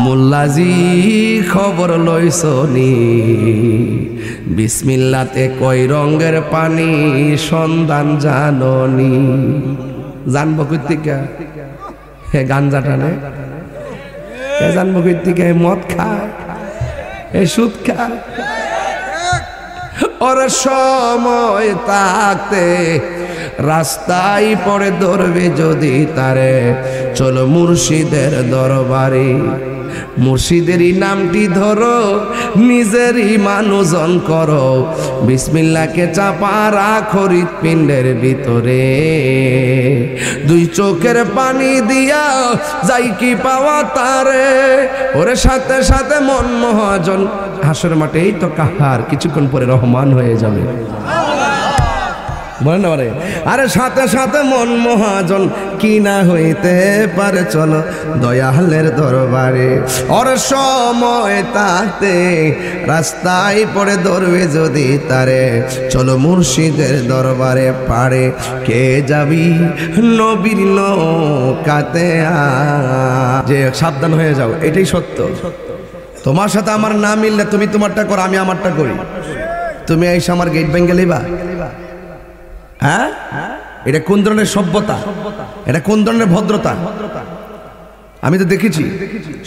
মোল্লাজি খবর লইছনি বিসমিল্লাতে কয় রঙের পানি সন্ধান জাননি। জানবো কই থেকে? হে গাঞ্জা টানে, হে জানবো কই থেকে? মদ খায়, এ সুদ খায়। ওর সময় থাকতে রাস্তায় পড়ে ধরবে যদি তারে, চলো মুর্শিদের দরবারে। মুর্শিদেরই নামটি ধরো, নিজেরই মানুষজন করো, বিসমিল্লাহকে চাপা রাখো হৃৎপিণ্ডের ভিতরে। দুই চোখের পানি দিয়া যাই কি পাওয়া তারে, ওরে সাথে সাথে মন মহাজন। হাসর মাঠে এই তো কাহার, কিছুক্ষণ পরে রহমান হয়ে যাবে, বলেন না? আরে সাথে সাথে মন মহাজন, কি না হইতে পারে, চলো দয়ালের দরবারে। ওর সময় তাতে রাস্তায় পড়ে ধরবে যদি তারে, চলো মুর্শিদের দরবারে পারে। কে যাবি নবীর নৌকাতে, যে সাবধান হয়ে যাও, এটাই সত্য। তোমার সাথে আমার না মিললে তুমি তোমারটা করো, আমি আমারটা করি। তুমি এসে আমার গেট ভেঙে লিবা? হ্যাঁ, এটা কোন ধরনের সভ্যতা? এটা কোন ধরনের ভদ্রতা? আমি তো দেখেছি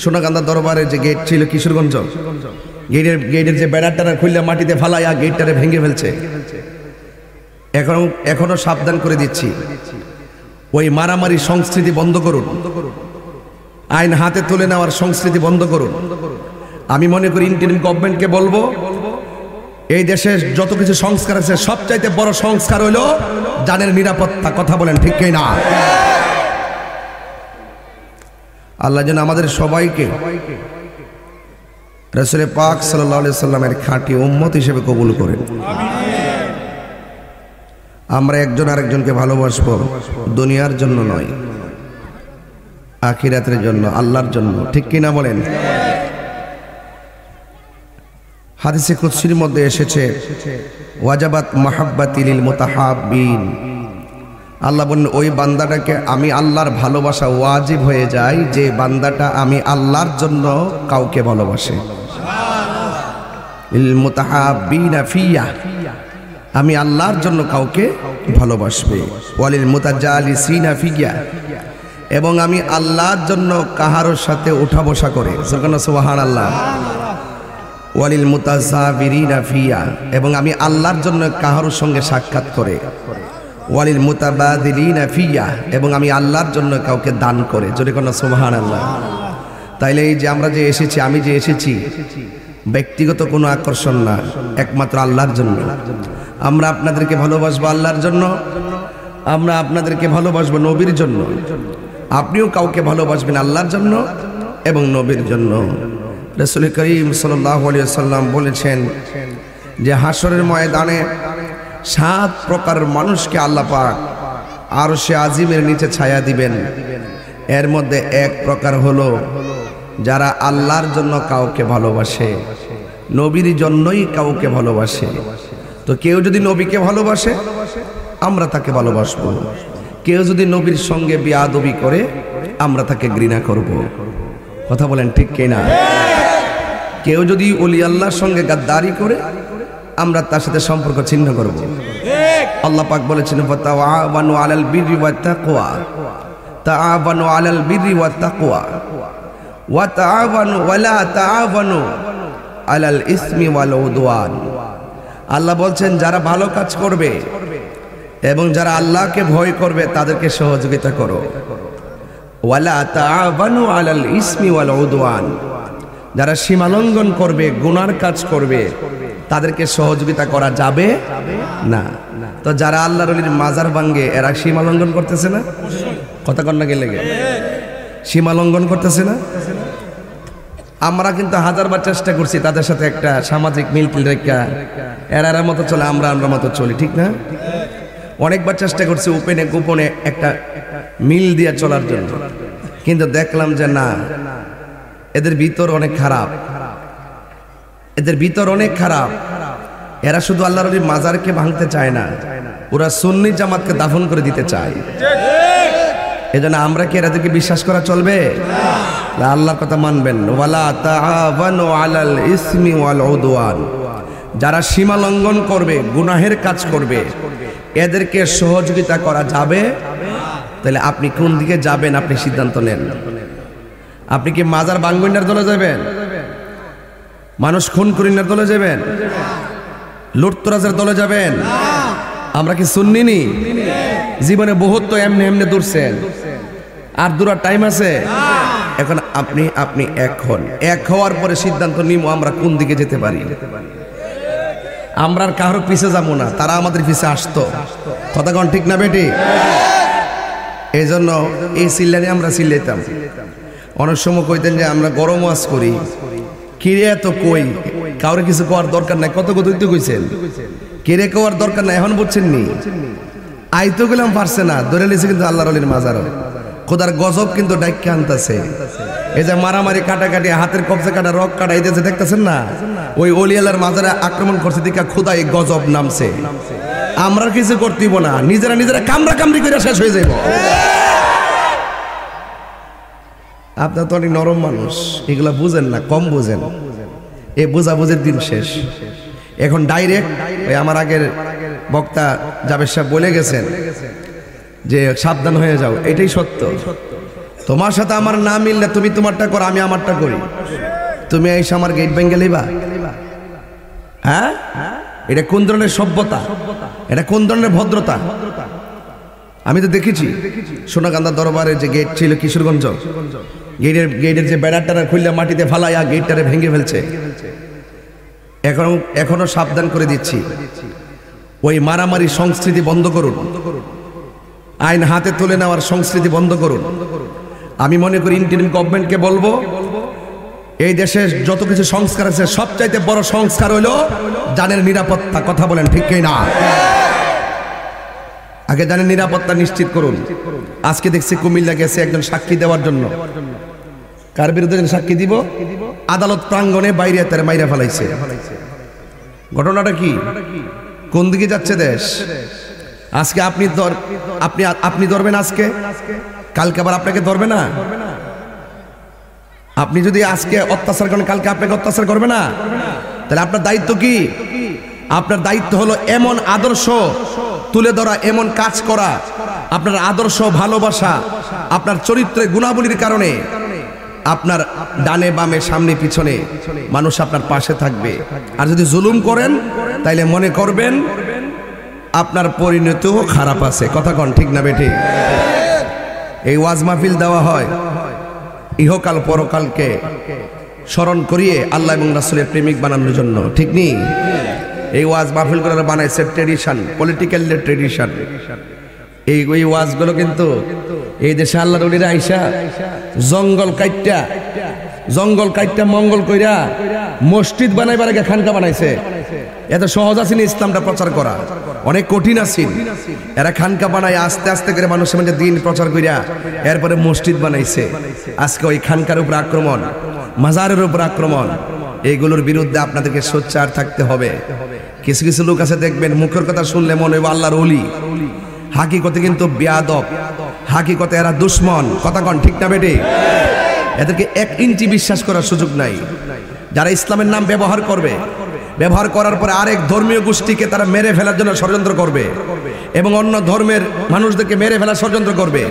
সোনাকান্দা দরবারে যে গেট ছিল কিশোরগঞ্জ, গেটের যে বেড়াটারা খুললে মাটিতে ফালাইয়া গেটটারে ভেঙে ফেলছে। এখনো সাবধান করে দিচ্ছি, ওই মারামারি সংস্কৃতি বন্ধ করুন, আইন হাতে তুলে নেওয়ার সংস্কৃতি বন্ধ করুন। আমি মনে করি ইন্টারিম গভর্নমেন্টকে বলবো, এই দেশে যত কিছু সংস্কার আছে সবচাইতে বড় সংস্কার হইল জানের নিরাপত্তা। কথা বলেন ঠিক কি না? আল্লাহ যেন আমাদের সবাইকে রাসূল পাক সাল্লাল্লাহু আলাইহি সাল্লামের খাঁটি উম্মত হিসেবে কবুল করেন। আমরা একজন আরেকজনকে ভালোবাসবো, দুনিয়ার জন্য নয়, আখিরাতের জন্য, আল্লাহর জন্য। ঠিক কি না বলেন? হাদিসে কুদসির মধ্যে এসেছে, ওয়াজাবাত মাহাব্বাতি লিল মুতাহাব্বিন। আল্লাহ বলেন ওই বান্দাটাকে আমি আল্লাহর ভালোবাসা ওয়াজিব হয়ে যায় যে বান্দাটা আমি আল্লাহর জন্য কাউকে ভালোবাসে। লিল মুতাহাব্বিনা ফিয়া, আমি আল্লাহর জন্য কাউকে ভালোবাসবে। ওয়ালিল মুতাজালিসিনা ফিয়া, এবং আমি আল্লাহর জন্য কাহারোর সাথে উঠা বসা করে। সুবহানাল্লাহ। ওয়ালিল মুতাসাবিরিনা ফিয়া, এবং আমি আল্লাহর জন্য কাহারোর সঙ্গে সাক্ষাৎ করে। ওয়ালিল মুতাবাদিলিনা ফিয়া, এবং আমি আল্লাহর জন্য কাউকে দান করে। জোরে কোন সুবহানাল্লাহ। তাইলে এই যে আমরা যে এসেছি, আমি যে এসেছি, ব্যক্তিগত কোনো আকর্ষণ না, একমাত্র আল্লাহর জন্য। আমরা আপনাদেরকে ভালোবাসবো আল্লাহর জন্য, আমরা আপনাদেরকে ভালোবাসবো নবীর জন্য। আপনিও কাউকে ভালোবাসবেন আল্লাহর জন্য এবং নবীর জন্য। রাসূল করিম সাল্লাল্লাহু আলাইহি ওয়াসাল্লাম বলেছেন যে হাসরের ময়দানে 7 প্রকার মানুষকে আল্লাহ পাক আরশে আজিমের নিচে ছায়া দিবেন। এর মধ্যে এক প্রকার হলো যারা আল্লাহর জন্য কাউকে ভালোবাসে, নবীর জন্যই কাউকে ভালোবাসে। তো কেউ যদি নবীকে ভালোবাসে আমরা তাকে ভালোবাসবো, কেউ যদি নবীর সঙ্গে বেয়াদবি করে আমরা তাকে ঘৃণা করব। কথা বলেন ঠিক কি না? কেউ যদি ওলি আল্লাহর সঙ্গে গাদ্দারি করে আমরা তার সাথে সম্পর্ক ছিন্ন করব। আল্লাহ পাক বলেছেন তাআওয়ানু আলাল বিররি ওয়াত তাকওয়া, তাআওয়ানু আলাল বিররি ওয়াত তাকওয়া ওয়া তাআওয়ানু ওয়ালা তাআওয়ানু আলাল ইসমি ওয়াল উদওয়ান। আল্লাহ বলছেন যারা ভালো কাজ করবে এবং যারা আল্লাহকে ভয় করবে তাদেরকে সহযোগিতা করো। ওয়ালা তাআওয়ানু আলাল ইসমি ওয়াল উদওয়ান, যারা সীমালঙ্ঘন করবে, গুনার কাজ করবে, তাদেরকে সহযোগিতা করা যাবে না। তো যারা আল্লাহর ওলির মাজার ভাঙ্গে এরা সীমালঙ্ঘন করতেছে না? কথা কন্যা গেলে সীমালঙ্ঘন করতেছে না? আমরা কিন্তু হাজারবার চেষ্টা করছি তাদের সাথে একটা সামাজিক মিল রেখা এরা মতো চলে, আমরা মতো চলি, ঠিক না? অনেকবার চেষ্টা করছি উপেনে গোপনে একটা মিল দিয়ে চলার জন্য, কিন্তু দেখলাম যে না, এদের ভিতর অনেক খারাপ, এদের ভিতর অনেক খারাপ। এরা শুধু আল্লাহর ওলির মাজারকে ভাঙতে চায় না, ওরা সুন্নি জামাতকে দাফন করে দিতে চায়। এজন্য আমরা কি এদেরকে বিশ্বাস করা চলবে? আল্লাহর কথা মানবেন। ওয়ালা তাআওয়ানু আলাল ইসমি ওয়াল উদওয়ান, যারা সীমা লঙ্ঘন করবে, গুনাহের কাজ করবে, এদেরকে সহযোগিতা করা যাবে? তাহলে আপনি কোন দিকে যাবেন আপনি সিদ্ধান্ত নেন। আপনি কি মাজার বাঙ্গুইনার দলে যাবেন? মানুষ খুন করিনার দলে যাবেন? লুটতরাজের দলে যাবেন? আমরা কি সুন্নি? জীবনে বহুত তো এমনি এমনি দূরছেন, আর দূরার টাইম আছে? এখন আপনি এক হওয়ার পরে সিদ্ধান্ত নিব আমরা কোন দিকে যেতে পারি। আমরা আর কারো পিছে যাবো না, তারা আমাদের পিছে আসতো। কথা কোন ঠিক না বেটি? এই জন্য এই চিল্লানি আমরা চিল্লাইতাম। অনেক সময় কইতেন যে আমরা গরম ওয়াজ করি, কিরে এত কই, কাউরে কিছু কোয়ার দরকার নাই। কত কত তো কইছেন, কিরে কোয়ার দরকার নাই, এখন বুঝছেন নি? আইতো গেলাম পারছে না, ধরে লিছে কিন্তু আল্লাহর ওলির মাজারও। খোদার গজব কিন্তু ডাইকে আনতেছে। এই যে মারামারি, কাটাকাটি, হাতের কবজা কাটা, রক কাটা, এই যে দেখতেছেন না, ওই অলিয়ালার মাজারে আক্রমণ করছে দিকে খোদা এই গজব নামছে। আমরা কিছু করতেইব না, নিজেরা কামড়া কামড়ি করে শেষ হয়ে যাইব। আপনার তো অনেক নরম মানুষ, এগুলা বুঝেন না, কম বুঝেন। এই বোঝাবুঝির দিন শেষ। এখন ডাইরেক্ট ওই আমার আগের বক্তা জাবেদ সাহেব বলে গেছেন যে সাবধান হয়ে যাও। এটাই সত্য। তোমার সাথে আমার না মিললে তুমি তোমারটা করো, আমি আমারটা করি। তুমি এসে আমার গেট ভেঙে লইবা? হ্যাঁ, এটা কোন ধরনের সভ্যতা? এটা কোন ধরনের ভদ্রতা? আমি তো দেখেছি সোনাকান্দা দরবারে যে গেট ছিল কিশোরগঞ্জ, গেটের যে বেড়াটারা খুললে মাটিতে ফালাইয়া গেটটারে ভেঙে ফেলছে। এখনো সাবধান করে দিচ্ছি, ওই মারামারি সংস্কৃতি বন্ধ করুন, আইন হাতে তুলে নেওয়ার সংস্কৃতি বন্ধ করুন। আমি মনে করি ইন্টারিম গভর্নমেন্টকে বলবো, এই দেশে যত কিছু সংস্কার আছে সবচাইতে বড় সংস্কার হইল জানের নিরাপত্তা। কথা বলেন ঠিক কি না? আগে জানের নিরাপত্তা নিশ্চিত করুন। আজকে দেখছি কুমিল্লা গেছে একজন সাক্ষী দেওয়ার জন্য। কার বিরুদ্ধে সাক্ষী দিব? আদালত প্রাঙ্গণে বাইরে তার মাইরা ফেলাইছে। ঘটনাটা কি? কোন দিকে যাচ্ছে দেশ? আজকে আপনি ধরবেন, আজকে কালকে আবার আপনাকে ধরবে না। আপনি যদি আজকে অত্যাচার করেন, কালকে আপনাকে অত্যাচার করবে না। তাহলে আপনার দায়িত্ব কি? আপনার দায়িত্ব হলো এমন আদর্শ তুলে ধরা, এমন কাজ করা, আপনার আদর্শ, ভালোবাসা, আপনার চরিত্রের গুণাবলীর কারণে আপনার ডানে বামে সামনে পিছনে মানুষ আপনার পাশে থাকবে। আর যদি জুলুম করেন তাইলে মনে করবেন আপনার পরিণতিও খারাপ আছে। কথা কন ঠিক না বেঠি? এই ওয়াজ মাহফিল দেওয়া হয় ইহকাল পরকালকে স্মরণ করিয়ে আল্লাহ এবং রাসূলের প্রেমিক বানানোর জন্য, ঠিক নি? এই ওয়াজ মাহফিল করে বানাইছে ট্রেডিশন, পলিটিক্যাল ট্রেডিশন। এই ওয়াজগুলো কিন্তু এই দেশে আল্লাহর ওলিরা আইসা জঙ্গল কাইটটা মঙ্গল কইরা মসজিদ বানাইবার আগে খানকা বানাইছে। এত সহজ আছে না ইসলামটা প্রচার করা? অনেক কঠিন আছে। এরা খানকা বানায় আস্তে আস্তে করে মানুষের মধ্যে দিন প্রচার কইরা এরপরে মসজিদ বানাইছে। আজকে ওই খানকার উপর আক্রমণ, মাজারের উপর আক্রমণ, এইগুলোর বিরুদ্ধে আপনাদেরকে সোচ্চার থাকতে হবে। কিছু কিছু লোক আছে দেখবেন মুখের কথা শুনলে মনে হবে আল্লাহর ওলি, হাকিকতে কিন্তু বেয়াদব, হাকিকতে এরা দুশ্মন। কথা কন ঠিক না বেটে? এদেরকে 1 ইঞ্চি বিশ্বাস করার সুযোগ নাই। যারা ইসলামের নাম ব্যবহার করবে, ব্যবহার করার পরে আরেক ধর্মীয় গোষ্ঠীকে তারা মেরে ফেলার জন্য ষড়যন্ত্র করবে এবং অন্য ধর্মের মানুষদেরকে মেরে ফেলার ষড়যন্ত্র করবে,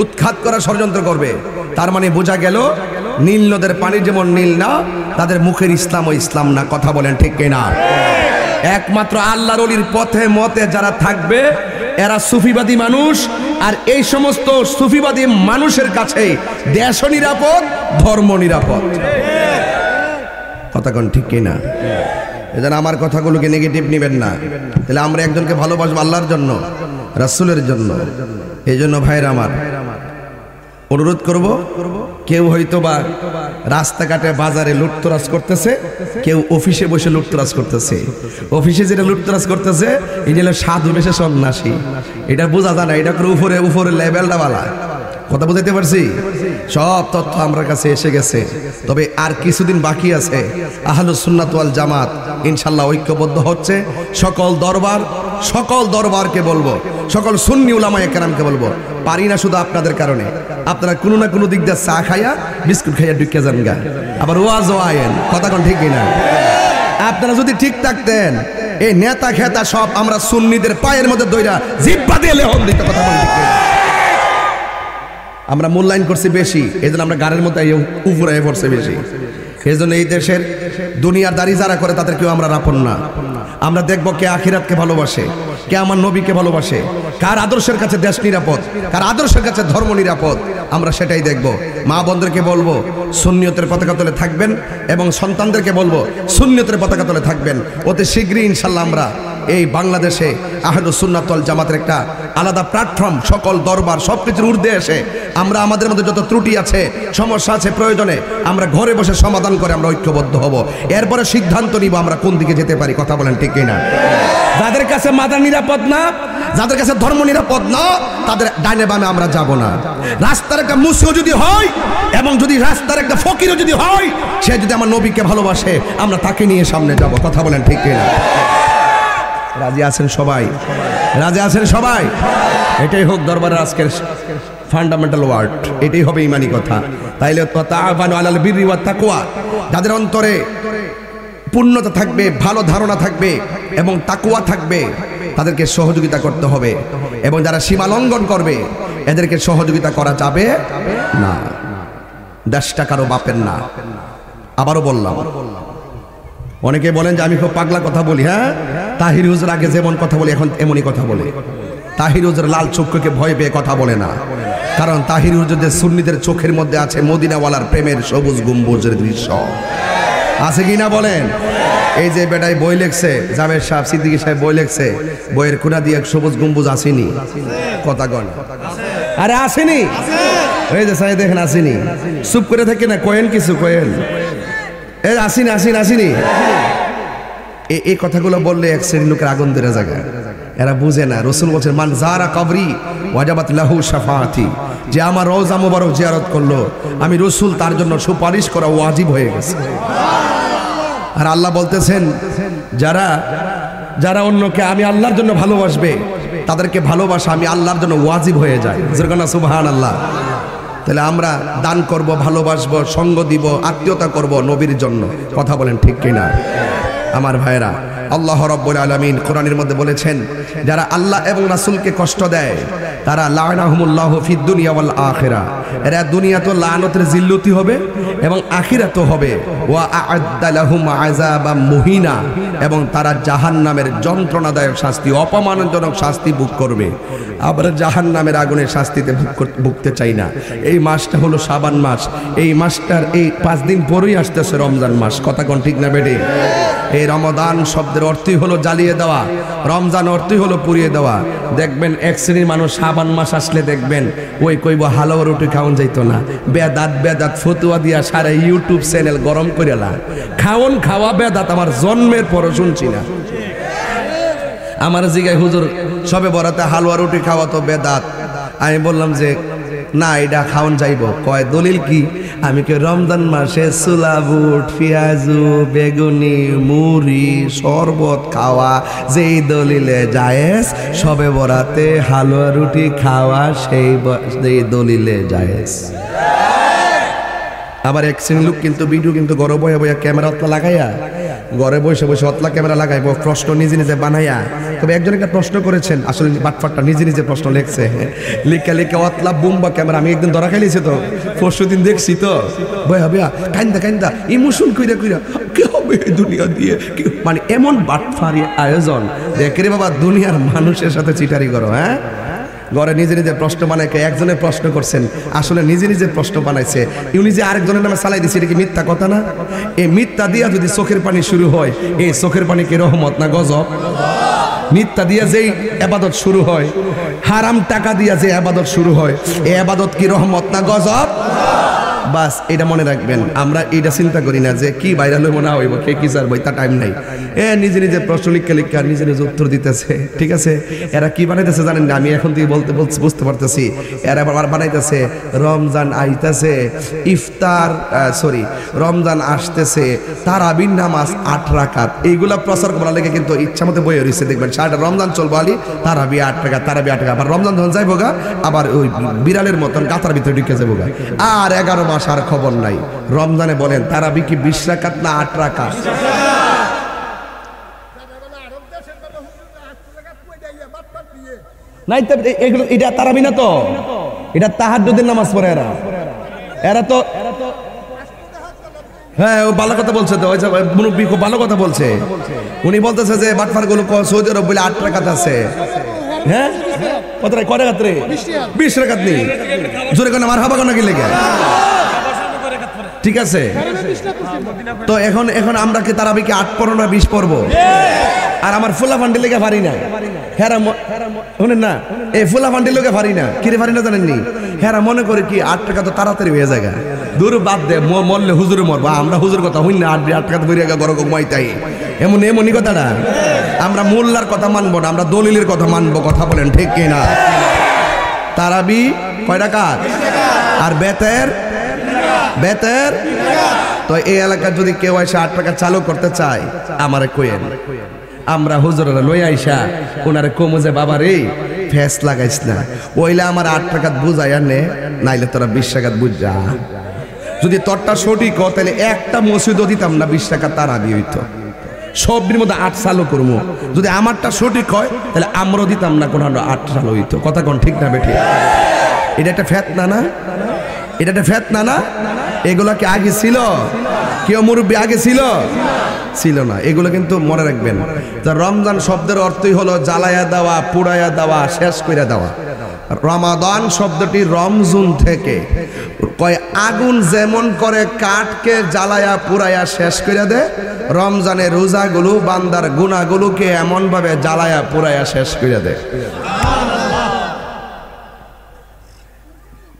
উৎখাত করার ষড়যন্ত্র করবে, তার মানে বোঝা গেল নীল নদের পানি যেমন নীল না, তাদের মুখের ইসলাম ও ইসলাম না। কথা বলেন ঠিক কিনা? একমাত্র আল্লাহর ওলির পথে মতে যারা থাকবে এরা সুফিবাদী মানুষ। আর এই সমস্ত সুফিবাদী মানুষের কাছে দেশও নিরাপদ, ধর্ম নিরাপদ। কথা কোন ঠিক কিনা? এজন্য আমার কথাগুলোকে নেগেটিভ নেবেন না। তাহলে আমরা একজনকে ভালোবাসবো আল্লাহর জন্য, রাসূলের জন্য। এই জন্য ভাইরা আমার অনুরোধ করব, কেউ হয়তো বা রাস্তাঘাটে বাজারে লুটতরাজ করতেছে, কেউ অফিসে বসে লুটতরাজ করতেছে। অফিসে যেটা লুটতরাজ করতেছে এটা হলো সাধু বেশে সন্ন্যাসী। এটা বোঝা যায় না, এটা করে উপরে লেভেলটা বালা। কথা বুঝাইতে পারছি? সব তথ্য আমার কাছে এসে গেছে। তবে আর কিছুদিন বাকি আছে। আহলুস সুন্নাত ওয়াল জামাত ইনশাআল্লাহ ঐক্যবদ্ধ হচ্ছে। সকল দরবারকে বলবো, সকল সুন্নি উলামায়ে কেরামকে বলবো, পারি না শুধু আপনাদের কারণে, আপনারা কোনো না কোনো দিক দিয়ে চা খাইয়া বিস্কুট খাইয়া ঢুকে যান গা, আবার ওয়াজও আয়েন, কথা কোন ঠিক না? আপনারা যদি ঠিক থাকতেন এই নেতা খেতা সব আমরা সুন্নিদের পায়ের মধ্যে দইরা জিব্বা দিয়ে লেহন দিত, কথা বল ঠিক। আমরা মূল্যায়ন করছি বেশি, এই জন্য আমরা গাড়ির মধ্যে উপরে পড়ছে বেশি। এই জন্য এই দেশের দুনিয়াদারি যারা করে তাদের কেউ আমরা রাপন না। আমরা দেখবো কে আখিরাতকে ভালোবাসে, কে আমার নবীকে ভালোবাসে, কার আদর্শের কাছে দেশ নিরাপদ, কার আদর্শের কাছে ধর্ম নিরাপদ, আমরা সেটাই দেখব। মা বোনদেরকে বলবো সুন্নিয়তের পতাকা তলে থাকবেন, এবং সন্তানদেরকে বলবো সুন্নিয়তের পতাকা তলে থাকবেন। অতি শীঘ্রই ইনশাল্লাহ আমরা এই বাংলাদেশে আহলুস সুন্নাত ওয়াল জামাতের একটা আলাদা প্ল্যাটফর্ম, সকল দরবার সবকিছুর ঊর্ধ্বে এসে আমরা আমাদের মধ্যে যত ত্রুটি আছে, সমস্যা আছে, প্রয়োজনে আমরা ঘরে বসে সমাধান করে আমরা ঐক্যবদ্ধ হব। এরপরে সিদ্ধান্ত নিব আমরা কোন দিকে যেতে পারি, কথা বলেন ঠিক কিনা? যাদের কাছে মাথা নিরাপদ না, যাদের কাছে ধর্ম নিরাপদ না, তাদের ডাইনে বামে আমরা যাব না। রাস্তার একটা মুসিও যদি হয়, এবং যদি রাস্তার একটা ফকিরও যদি হয়, সে যদি আমার নবীকে ভালোবাসে, আমরা তাকে নিয়ে সামনে যাব, কথা বলেন ঠিক কিনা? রাজি আছেন সবাই? রাজি আছেন সবাই? এটাই হোক দরবারের আজকের ফান্ডামেন্টাল ওয়ার্ড, এটাই হবে ইমানি কথা। তাইলে তাআওয়ানু আলাল বিররি ওয়াত তাকওয়া, যাদের অন্তরে পূর্ণতা থাকবে, ভালো ধারণা থাকবে এবং তাকওয়া থাকবে, তাদেরকে সহযোগিতা করতে হবে। এবং যারা সীমা লঙ্ঘন করবে এদেরকে সহযোগিতা করা যাবে না। দেশটা কারো বাপের না। আবারও বললাম, অনেকে বলেন যে আমি খুব পাগলা কথা বলি। হ্যাঁ, তাহির হুজুর আগে যেমন কথা বলি এখন এমনই কথা বলে। তাহির হুজুর লাল চক্ষুকে ভয় পেয়ে কথা বলে না, কারণ তাহির হুজুরদের সুন্নিদের চোখের মধ্যে আছে মদিনাওয়ালার প্রেমের সবুজ গম্বুজের দৃশ্য। আছে কিনা বলেন? এই যে বেটাই বই লেখছে, জাভেদ সাহেব, সিদ্দিকী সাহেব বই লেখছে, বইয়ের কোনা দিয়ে এক সবুজ গম্বুজ আসেনি, কথা কন? আরে আসেনি? এই যে সাহেব দেখেন আসেনি, চুপ করে থাকে না, কয়েন কিছু কয়েন, এই আসিনি আসিনি আসিনি। এই কথাগুলো বললে এক শ্রেণীর লোকের আগুন ধরে জায়গা, এরা বুঝে না। রাসূল বলেছেন মান যারা কবরি ওয়াজাবাত লাহু শাফাআতি, যে আমার রওজা মুবারক জিয়ারত করলো, আমি রাসূল তার জন্য সুপারিশ করা ওয়াজিব হয়ে গেছে। আর আল্লাহ বলতেছেন যারা যারা অন্যকে আমি আল্লাহর জন্য ভালোবাসবে, তাদেরকে ভালোবাসা আমি আল্লাহর জন্য ওয়াজিব হয়ে যায়। সুবহানাল্লাহ। তাহলে আমরা দান করব, ভালোবাসবো, সঙ্গ দিব, আত্মীয়তা করব নবীর জন্য, কথা বলেন ঠিক কিনা? আমার ভাইরা, আল্লাহ রাব্বুল আলামিন কোরআনের মধ্যে বলেছেন যারা আল্লাহ এবং রাসূলকে কষ্ট দেয় তারা লাআনাহুমুল্লাহু ফিদ দুনিয়া ওয়াল আখিরা, এরা দুনিয়াতে লানতের জিল্লতি হবে এবং আখিরাতেও হবে। ওয়া আ'আদ্দা লাহুম আযাবাম মুহিনা, এবং তারা জাহান্নামের যন্ত্রণাদায়ক শাস্তি, অপমানজনক শাস্তি ভোগ করবে। আবার জাহান্নামের আগুনের শাস্তিতে ভুগতে চাই না। এই মাসটা হলো শাবান মাস, এই মাসটার এই 5 দিন পরেই আসতেছে রমজান মাস, কথা কোন ঠিক না বেটে? এই রমাদান শব্দের অর্থই হলো জ্বালিয়ে দেওয়া, রমজান অর্থই হলো পুড়িয়ে দেওয়া। দেখবেন এক শ্রেণীর মানুষ শাবান মাস আসলে দেখবেন ওই কইব হালুয়া রুটি খাওয়ান যাইতো না, বেদাত বেদাত ফতুয়া দিয়া সারা ইউটিউব চ্যানেল গরম করে লা, খাওন খাওয়া বেদাত আমার জন্মের পরও শুনছি না। আমার জিগায় হুজুর সবে বরাতে হালুয়া রুটি খাওয়া তো বেদাত। আমি বললাম যে না, এটা খাওয়ান যাইব। কয় দলিল কি? আমি কে রমজান মাসে ছোলা বুট, পেঁয়াজু, বেগুনি, মুড়ি, শরবত খাওয়া যেই দলিলে জায়েজ, সবে বরাতে হালুয়া রুটি খাওয়া সেই দলিলে জায়েজ। আবার এক শ্রেণীর লোক কিন্তু ভিডিও কিন্তু ঘরে বয়ে বয়ে ক্যামেরা অতলা লাগাইয়া, ঘরে বসে বসে অতলা ক্যামেরা লাগাইব, প্রশ্ন নিজে নিজে বানাইয়া। তবে একজন একটা প্রশ্ন করেছেন, আসলে বাটফাটটা নিজে নিজে প্রশ্ন লিখছে, লিখে লিখে অতলা বুম্বা ক্যামেরা। আমি একদিন ধরা খাইছি তো, পরশু দিন দেখছি তো, বয়া বয়া কান্দা কান্দা ইমোশন কইরা কইরা কি হবে দুনিয়া দিয়ে, মানে এমন বাটফারি আয়োজন। দেখে রে বাবা, দুনিয়ার মানুষের সাথে চিটারি করো। হ্যাঁ, ঘরে নিজে নিজে প্রশ্ন বানায়। একজনের প্রশ্ন করছেন, আসলে নিজে নিজে প্রশ্ন বানাইছে, ইউনি যে আরেকজনের নামে চালাই দিচ্ছে, এটা কি মিথ্যা কথা না? এই মিথ্যা দিয়া যদি চোখের পানি শুরু হয়, এই চোখের পানি কি রহমত না গজব? মিথ্যা দিয়া যেই ইবাদত শুরু হয়, হারাম টাকা দিয়া যে ইবাদত শুরু হয়, এই ইবাদত কি রহমত না গজব? বাস এটা মনে রাখবেন। আমরা এটা চিন্তা করি না যে কি ভাইরাল হইব না হইব, কে কি চাইব, তা টাইম নাই। নিজে নিজে প্রশ্ন লিখে লিখে নিজে নিজে উত্তর দিতেছে, ঠিক আছে। এরা কি বানাইতেছে জানেন না, আমি এখন থেকে বুঝতে পারতেছি। এরা আবার বানাইতেছে রমজান আইতেছে, ইফতার রমজান আসতেছে, তারাবির নামাজ 8 রাকাত, এইগুলা প্রচার করার লেগে কিন্তু ইচ্ছা মতো বই হইছে। দেখবেন সারাটা রমজান চলবো আলি তারাবি 8 রাকাত, তারাবি 8 রাকাত, আবার রমজান যখন যাইবো গা আবার ওই বিড়ালের মতন গাতার ভিতরে ঢুকে যাবো গা। আর 11 মাস আর খবর নাই। রমজানে বলেন তারাবি কি 20 রাকাত না 8 রাকাত? নাই তো এগুলো, এটা তারাবি না তো, এটা তাহাজ্জুদের নামাজ পড়ে এরা তো। হ্যাঁ, ও ভালো কথা বলছে তো, মুরব্বী খুব ভালো কথা বলছে। উনি বলতেছে যে বাটফার গুলো সৌদি আরব বলে 8 রাকাত আছে। হ্যাঁ, কত কয় রাকাত রে? 20 রাকাত নেই। জোরে কোন মারহাবা কোন কি লেগে, ঠিক আছে। তো এখন আমরা কি তারাবি কি 8 পড়ব না 20 পড়বো? আর আমার ফুলা ফান্ডি লেগে পারি না। হেরা শুনেন না, এই ফুলা ফান্ডি লেগে পারি না। কিরে পারি না জানেননি? হেরা মনে করে কি 8 টাকা তো তাড়াতাড়ি হয়ে যায়। দূর বাদ দে, মরলে হুজুরে মরবা। আমরা হুজুর কথা হইন না, 8 টাকা বেরিয়ে গা গরম ঘুমাইতাই, এমনই কথাটা। আমরা মোল্লার কথা মানবো না, আমরা দলিলের কথা মানবো। কথা বলেন ঠিক কিনা? তারাবি কয় রাকাত? আর বেতের তো এই এলাকার যদি কেউ এসে 8 টাকা চালু করতে চায় আমারে কইেন, আমরা হুজুরেরা লই আইসা ওনারে কমু যে বাবা রে ফেস লাগাইস না, ওইলে আমার 8 টাকা বুঝাই আনে, নাইলে তোরা 20 টাকা বুঝ যা। যদি তোরটা সঠিক হয় তাহলে একটা মসজিদও দিতাম না 20 টাকা তারাবি হইতো। সবের মধ্যে 8 চালু করবো। যদি আমারটা সঠিক হয় তাহলে আমরাও দিতাম না, কোনো 8 চালু হইতো। কথা কোন ঠিক না বেঠি? এটা একটা ফেতনা না? এটা একটা ফেতনা না? এগুলা কি আগে ছিল? কেউ মুরব্বী আগে ছিল না। এগুলো কিন্তু মনে রাখবেন। রমজান শব্দের অর্থই হলো জ্বালায়া দেওয়া, পুড়াইয়া দেওয়া, শেষ করে দেওয়া। রমাদান শব্দটি রমজুন থেকে, কয় আগুন যেমন করে কাঠকে জ্বালায়া পুড়াইয়া শেষ করে দেয়, রমজানের রোজাগুলো বান্দার গুনাহগুলোকে এমন ভাবে জ্বালায়া পুড়াইয়া শেষ করে দেয়।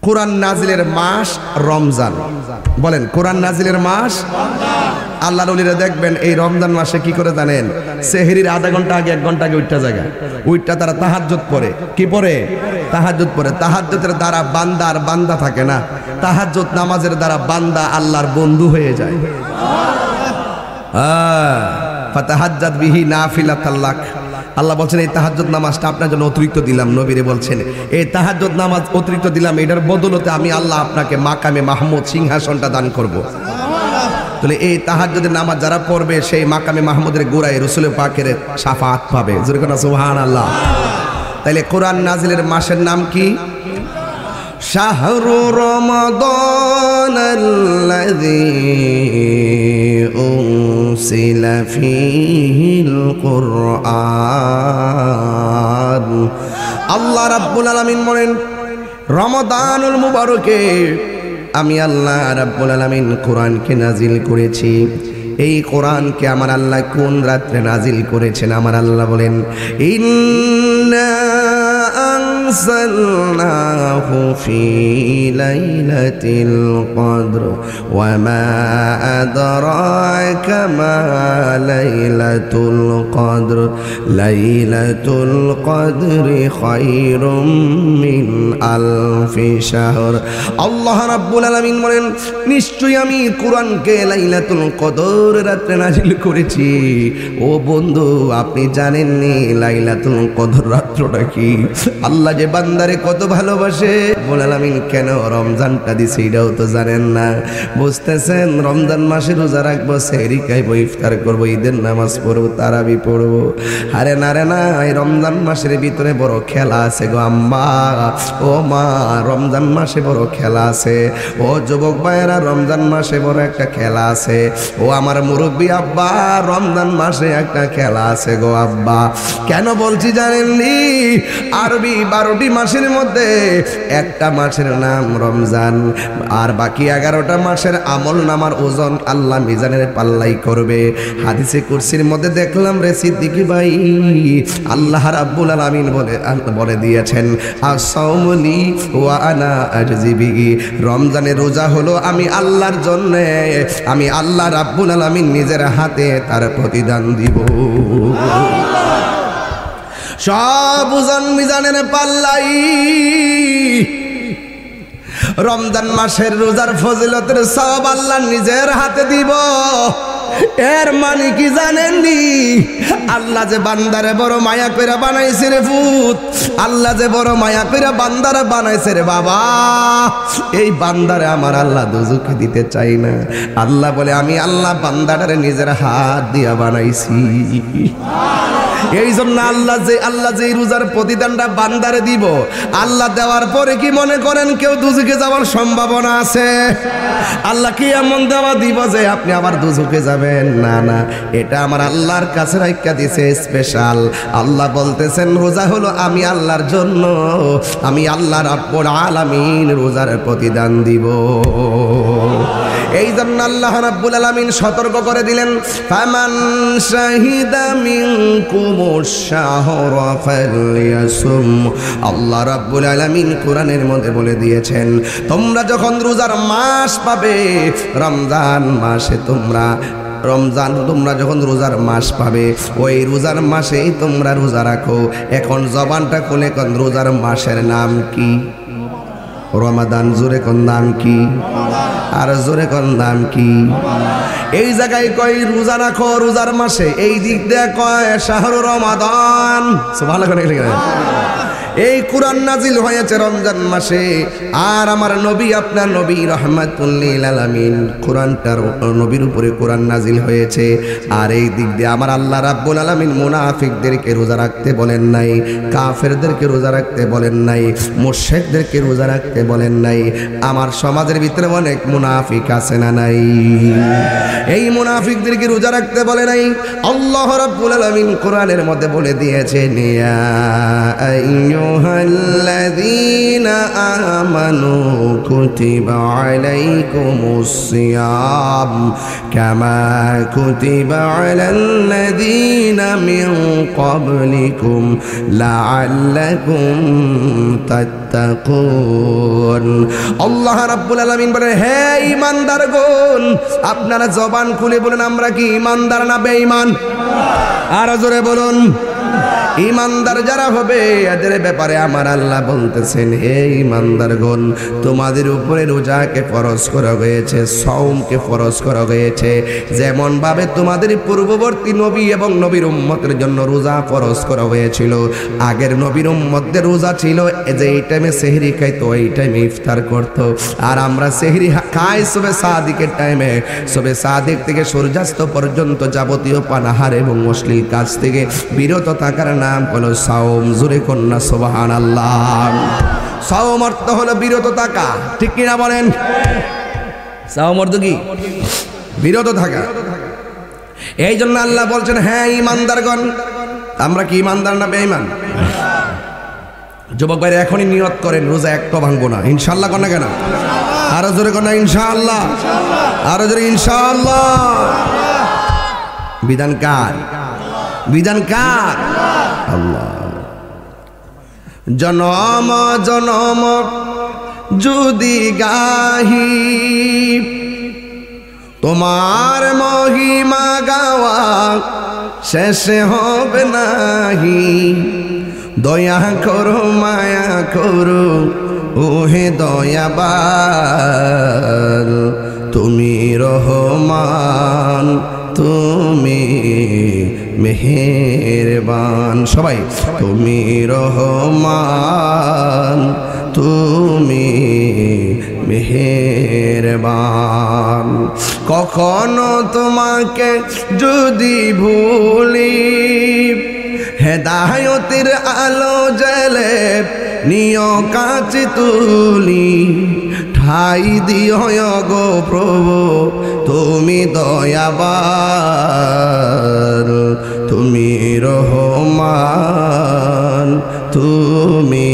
কোরআন নাজিলের মাস রমজান। বলেন, কোরআন নাজিলের মাস আল্লাহর ওলিরা দেখবেন এই রমজান মাসে কি করে জানেন? সেহরির আধা ঘন্টা আগে 1 ঘন্টা আগে উঠটা তারা তাহাজ্জুদ পড়ে। কি পড়ে? তাহাজ্জুদ পড়ে। তাহাজ্জুদের দ্বারা বান্দা থাকে না, তাহাজ্জুদ নামাজের দ্বারা বান্দা আল্লাহর বন্ধু হয়ে যায়। ফাতাহাজ্জাদ বিহি নাফিলাতাল লাক। আল্লাহ বলছেন এই তাহাজ্জুদ নামাজটা আপনার জন্য অতিরিক্ত দিলাম। নবীরে বলছেন এই তাহাজ্জুদ নামাজ অতিরিক্ত দিলাম, এটার বদলতে আমি আল্লাহ আপনাকে মাকামে মাহমুদ সিংহাসনটা দান করব। তাহলে এই তাহাজ্জুদের নামাজ যারা পড়বে সেই মাকামে মাহমুদের গোড়ায় রাসূল পাকের শাফাআত পাবে। জোরে কোন সুবহানাল্লাহ। তাইলে কোরআন নাজিলের মাসের নাম কি? শাহরু রমাদানাল্লাযী উনসিলা ফীহিল কুরআন। আল্লাহ রাব্বুল আলামিন বলেন, রমাদানুল মুবারকে আমি আল্লাহ রাব্বুল আলামিন কোরআনকে নাজিল করেছি। এই কোরআনকে আমার আল্লাহ কোন রাত্রে নাজিল করেছেন? আমার আল্লাহ বলেন, ইন্না আনসালনাহু ফি লাইলাতিল কদর ওয়া মা আদরাকা মা লাইলাতুল কদর লাইলাতুল কদরি খায়রুম মিন আলফি শাহর। আল্লাহ রাব্বুল আলামিন বলেন, নিশ্চয়ই আমি কোরআনকে লাইলাতুল কদর রাতে নাজিল করেছি। ও বন্ধু, আপনি জানেননি লাইলাতুল কদর রাতটা কি? আল্লাহ যে বান্দারে কত ভালোবাসে। বল আলামিন কেন রমজানটা দিছে এটাও তো জানেন না। বুঝতেছেন? রমজান মাসে রোজা রাখবো, সেহরি খাইবো, ইফতার করবো, ঈদের নামাজ পড়বো, তারাবি পড়বো। আরে না রে না, এই রমজান মাসের ভিতরে বড় খেলা আছে গো আম্মা, ও মা, রমজান মাসে বড় খেলা আছে। ও যুবক ভাইয়েরা, রমজান মাসে বড় একটা খেলা আছে। ও আমার মুরব্বী আব্বা, রমজান মাসে একটা খেলা আছে গো আব্বা। কেন বলছি জানেননি? আরবি 12টি মাসের মধ্যে একটা মাসের নাম রমজান, আর বাকি 11টা মাসের আমল নামার ওজন আল্লাহ মিজানের পাল্লাই করবে। হাদিসে কুরসির মধ্যে দেখলাম রে সিদ্দিকী ভাই, আল্লাহ রাব্বুল আলামিন বলে দিয়েছেন আস-সাওমু লি ওয়া আনা আজজি বিহি, রমজানের রোজা হলো আমি আল্লাহর জন্য, আমি আল্লাহ রাব্বুল আলামিন নিজের হাতে তার প্রতিদান দিব। সব ওজন মিজানের পাল্লাই। রমজান মাসের রোজার ফজিলতের সওয়াব আল্লাহ নিজের হাতে দিব। এর মানে কি জানেননি? আল্লাহ যে বান্দারে বড় মায়া কইরা বানাইছে রে পুত, আল্লাহ যে বড় মায়া কইরা বান্দারে বানাইছে রে বাবা, এই বান্দারে আমার আল্লাহ দোজখে দিতে চাই না। আল্লাহ বলে আমি আল্লাহ বান্দাটারে নিজের হাত দিয়া বানাইছি। এই জন্য আল্লাহ যে রোজার প্রতিদানটা বান্দারে দিব, আল্লাহ দেওয়ার পরে কি মনে করেন কেউ দুজকে যাওয়ার সম্ভাবনা আছে? আল্লাহ কি এমন দেওয়া দিব যে আপনি আবার দুজকে যাবেন? না না, এটা আমার আল্লাহর কাছে রাখা দিছে স্পেশাল। আল্লাহ বলতেছেন রোজা হলো আমি আল্লাহর জন্য, আমি আল্লাহ রাব্বুল আলামিন রোজার প্রতিদান দিব। এই জন্য আল্লাহ রাব্বুল আলামিন সতর্ক করে দিলেন ফামান শাহিদা মিনকুমুশ শাহরা ফালইয়াসুম। আল্লাহ রাব্বুল আলামিন কোরআনের মধ্যে বলে দিয়েছেন তোমরা যখন রোজার মাস পাবে, রমজান মাসে তোমরা যখন রোজার মাস পাবে, ওই রোজার মাসেই তোমরা রোজা রাখো। এখন জবানটা খুলে কোন রোজার মাসের নাম কি? রমাদান। জোরে কোন নাম কি? আর জোরে কোন নাম কি? এই জায়গায় কয় রোজা রাখো রোজার মাসে, এই দিক দিয়ে কয় শাহরু রমাদান। সুবহানাল্লাহ। এই কোরআন নাজিল হয়েছে রমজান মাসে, আর আমার নবী আপনার নবী রাহমাতুল লিল আলামিন কোরআনটার নবীর উপরে কোরআন নাজিল হয়েছে। আর এই দিক দিয়ে আমার আল্লাহ রাব্বুল আলামিন মুনাফিকদেরকে রোজা রাখতে বলেন নাই, কাফেরদেরকে রোজা রাখতে বলেন নাই, মুশরিকদেরকে রোজা রাখতে বলেন নাই। আমার সমাজের ভিতরে অনেক মুনাফিক আছে না নাই? এই মুনাফিকদেরকে রোজা রাখতে বলে নাই। আল্লাহ রাব্বুল আলামিন কোরআনের মধ্যে বলে দিয়েছেন ইয়া আইয়ুহাল্লাযীনা আমানু কুতিবা আলাইকুমুস সিয়াম কামা কুতিবা আলাল্লাযীনা মিন ক্বাবলিকুম লাআল্লাকুম তাত্তাকুন। আল্লাহ রাব্বুল আলামিন বলেন হে ঈমানদারগণ, আপনারা জবান খুলে বলেন আমরা কি ঈমানদার না বেঈমান? আর জোরে বলুন। ঈমানদার যারা হবে এদের ব্যাপারে আমার আল্লাহ বলতেছেন হে ঈমানদারগণ, তোমাদের উপরে রোজাকে ফরজ করা হয়েছে, সাওমকে ফরজ করা হয়েছে। যেমন ভাবে তোমাদের পূর্ববর্তী নবী এবং নবীর উম্মতের জন্য রোজা ফরজ করা হয়েছিল। আগের নবীর উম্মতদের রোজা ছিল যে এই টাইমে সেহরি খাইতো, এই টাইমে ইফতার করতো। আর আমরা সেহরি খাই সবে সাদিকের টাইমে, সবে সাদিক থেকে সূর্যাস্ত পর্যন্ত যাবতীয় পানাহার এবং অশ্লীল কাজ থেকে বিরত থাকার নাম হলো সাওম। জোরে কন্যা সুবহানাল্লাহ। সাওম অর্থ হলো বিরত থাকা, ঠিক কিনা বলেন? সাওম অর্থ কি? বিরত থাকা। এই জন্য আল্লাহ বলছেন হ্যাঁ ঈমানদারগণ, আমরা কি ঈমানদার না বেঈমান? যুবক ভাইরা এখনই নিয়ত করেন রোজা একটা ভাঙবো না, ইনশাআল্লাহ। কোন না কেন? আরো জোরে কোন ইনশাআল্লাহ, আরো জোরে ইনশাআল্লাহ। বিধান কার? বিধান কার? আল্লাহ। জনম জনম যদি গাহি তোমার মহিমা গাওয়া শেষ হবে নাহি। দয়া করো মায়া করো ওহে দয়াবান, তুমি রহমান তুমি মেহেরবান। সবাই তুমি রহমান তুমি মেহেরবান। কখনো তোমাকে যদি ভুলি, হেদায়তের আলো জ্বলে নিয় কাছে তুলি। ঠাই দিও গো প্রভু তুমি দয়াবান, তুমি রহমান তুমি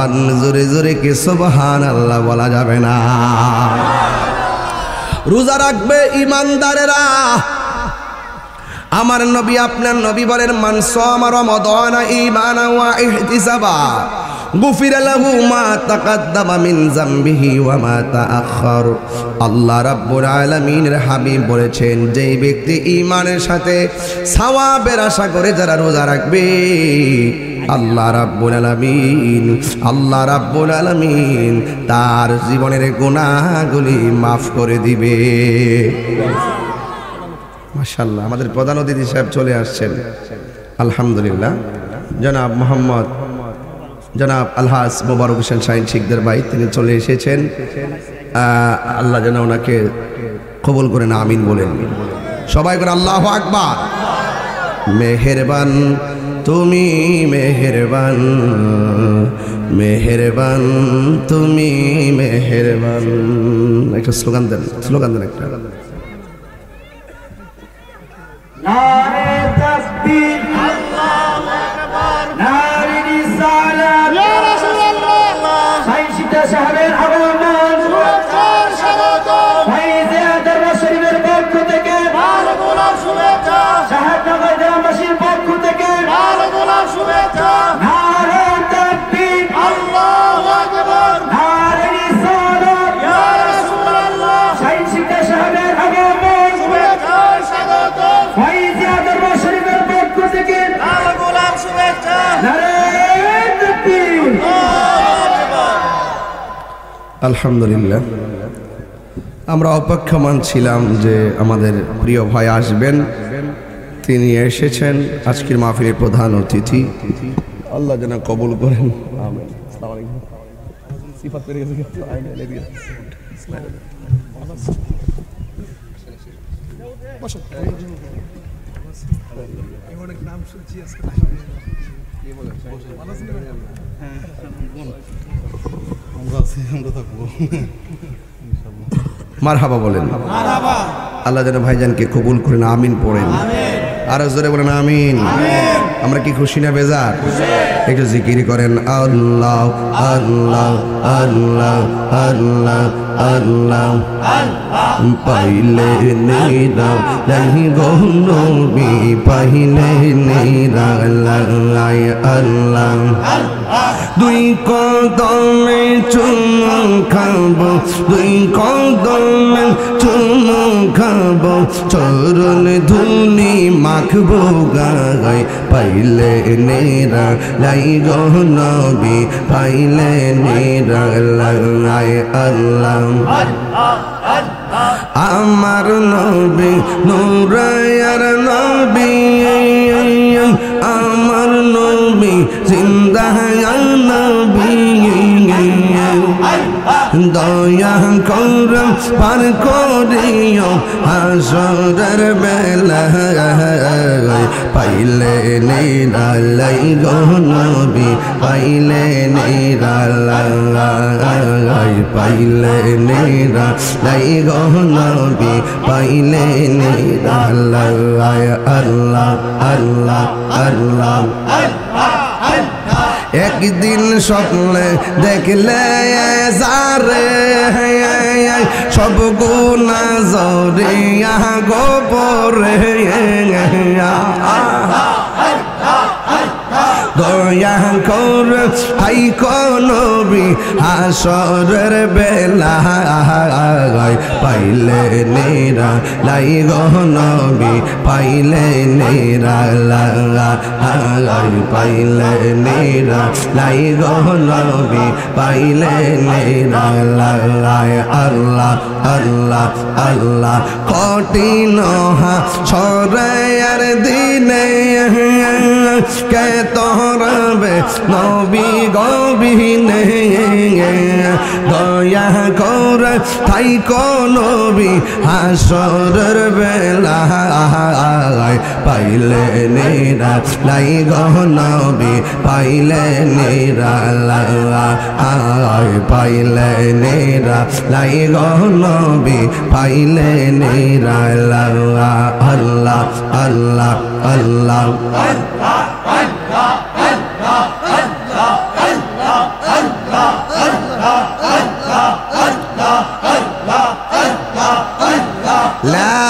মুসলমান, জোরে জোরে কি সুবহানাল্লাহ বলা যাবে না? রোজা রাখবে ইমানদারেরা। আমার নবী আপনার নবী বলেন, মান সামা রমাদান ঈমানান ওয়া ইহতিসাবা গুফিরা লাহু মা তাকাদ্দামা মিন যামবিহি ওয়া মা তাআখার। আল্লাহ রাব্বুল আলামিনের হাবিব বলেছেন, যেই ব্যক্তি ঈমানের সাথে সওয়াবের আশা করে যারা রোজা রাখবে, আল্লাহ রাব্বুল আলামিন তার জীবনের গুনাহগুলি মাফ করে দিবে। মাশাআল্লাহ, আমাদের প্রধান অতিথি সাহেব চলে আসছেন, আলহামদুলিল্লাহ। জনাব মোহাম্মদ জনাব আলহাজ মোবারক হোসেন শাহীন শিকদার ভাই, তিনি চলে এসেছেন। আল্লাহ যেন ওনাকে কবুল করেন, আমিন বলেন। সবাই করে আল্লাহু আকবার। মেহেরবান তুমি মেহেরবান, মেহেরবান তুমি মেহেরবান। একটা স্লোগান দেন, একটা। নারে তাকবীর, আল্লাহু আকবার, নারে রিসালাত, ইয়া রাসূলুল্লাহ। শাহীন শিকদার সাহেবের আগমন, শুভেচ্ছা স্বাগতম। ফাইজে দরবার শরীফের পক্ষ থেকে লাল গোলাপ শুভেচ্ছা, সাহেবনগর গ্রামবাসীর পক্ষ থেকে লাল গোলাপ শুভেচ্ছা। নারে তাকবীর, আল্লাহু আকবার, নারে রিসালাত, ইয়া রাসূলুল্লাহ। শাহীন শিকদার সাহেবের আগমন, শুভেচ্ছা স্বাগতম। ফাইজে দরবার শরীফের পক্ষ থেকে লাল গোলাপ শুভেচ্ছা। নারে তাকবীর, আল্লাহু আকবার। আলহামদুলিল্লাহ, আমরা অপেক্ষমান ছিলাম যে আমাদের প্রিয় ভাই আসবেন, তিনি এসেছেন। আজকের মাহফিলের প্রধান অতিথি, আল্লাহ যেন কবুল করেন, আমিন। আসসালামু আলাইকুম। সিফাত পেরে গেছে। অনেক নাম শুনছি আজকে। মারহাবা বলেন। আল্লাহ যেন ভাইজানকে কবুল করেন, আমিন পড়েন। আরো জোরে বলেন আমিন। আমরা কি খুশি না বেজার? একটু জিকির করেন, আল্লাহ আল্লাহ আল্লাহ আল্লাহ আল্লাহ। পাইলে নেরা লাহি গনবি, পাইলে নেরা লাই আল্লাহ। দুই কদমে চুমু খাবো, দুই কদমে চুমু খাবো, চরণ ধুলি মাখবো গায়। পাইলে নেরা লাই গনবি, পাইলে নেরা লাই আল্লাহ। আমার নবী নূরায়ার নবী, আমার নবী জিন্দা নবী। দয়া করম পার করিও হাসরের বেলায়। পাইলে নিরালাই গো নবী, পাইলে নিরালাই, পাইলে নিরালাই গো নবী, পাইলে নিরালাই। আল্লাহ আল্লাহ আল্লাহ। একদিন স্বপ্নে দেখলে যারে, সব গুনাহ জরিয়া গোপরে। দয়া করে আই নবী হাসরের বেলায়। পাইলে নেরা লাই গো নবী, পাইলে নেরা লাই, পাইলে নেরা লাই গো নবী, পাইলে নেরা লাই। আল্লাহ আল্লাহ আল্লাহ। কঠিন হাসরের দিনে কে তোরবে নবী গবিনে। দয়া করে তাই নবী হাসরের বেলায়। পাইলে নেরা লাই গো নবী, পাইলে নেরা লাই, পাইলে নেরা লাই গো নবী, পাইলে নেরা লাই। আল্লাহ আল্লাহ আল্লাহ। লা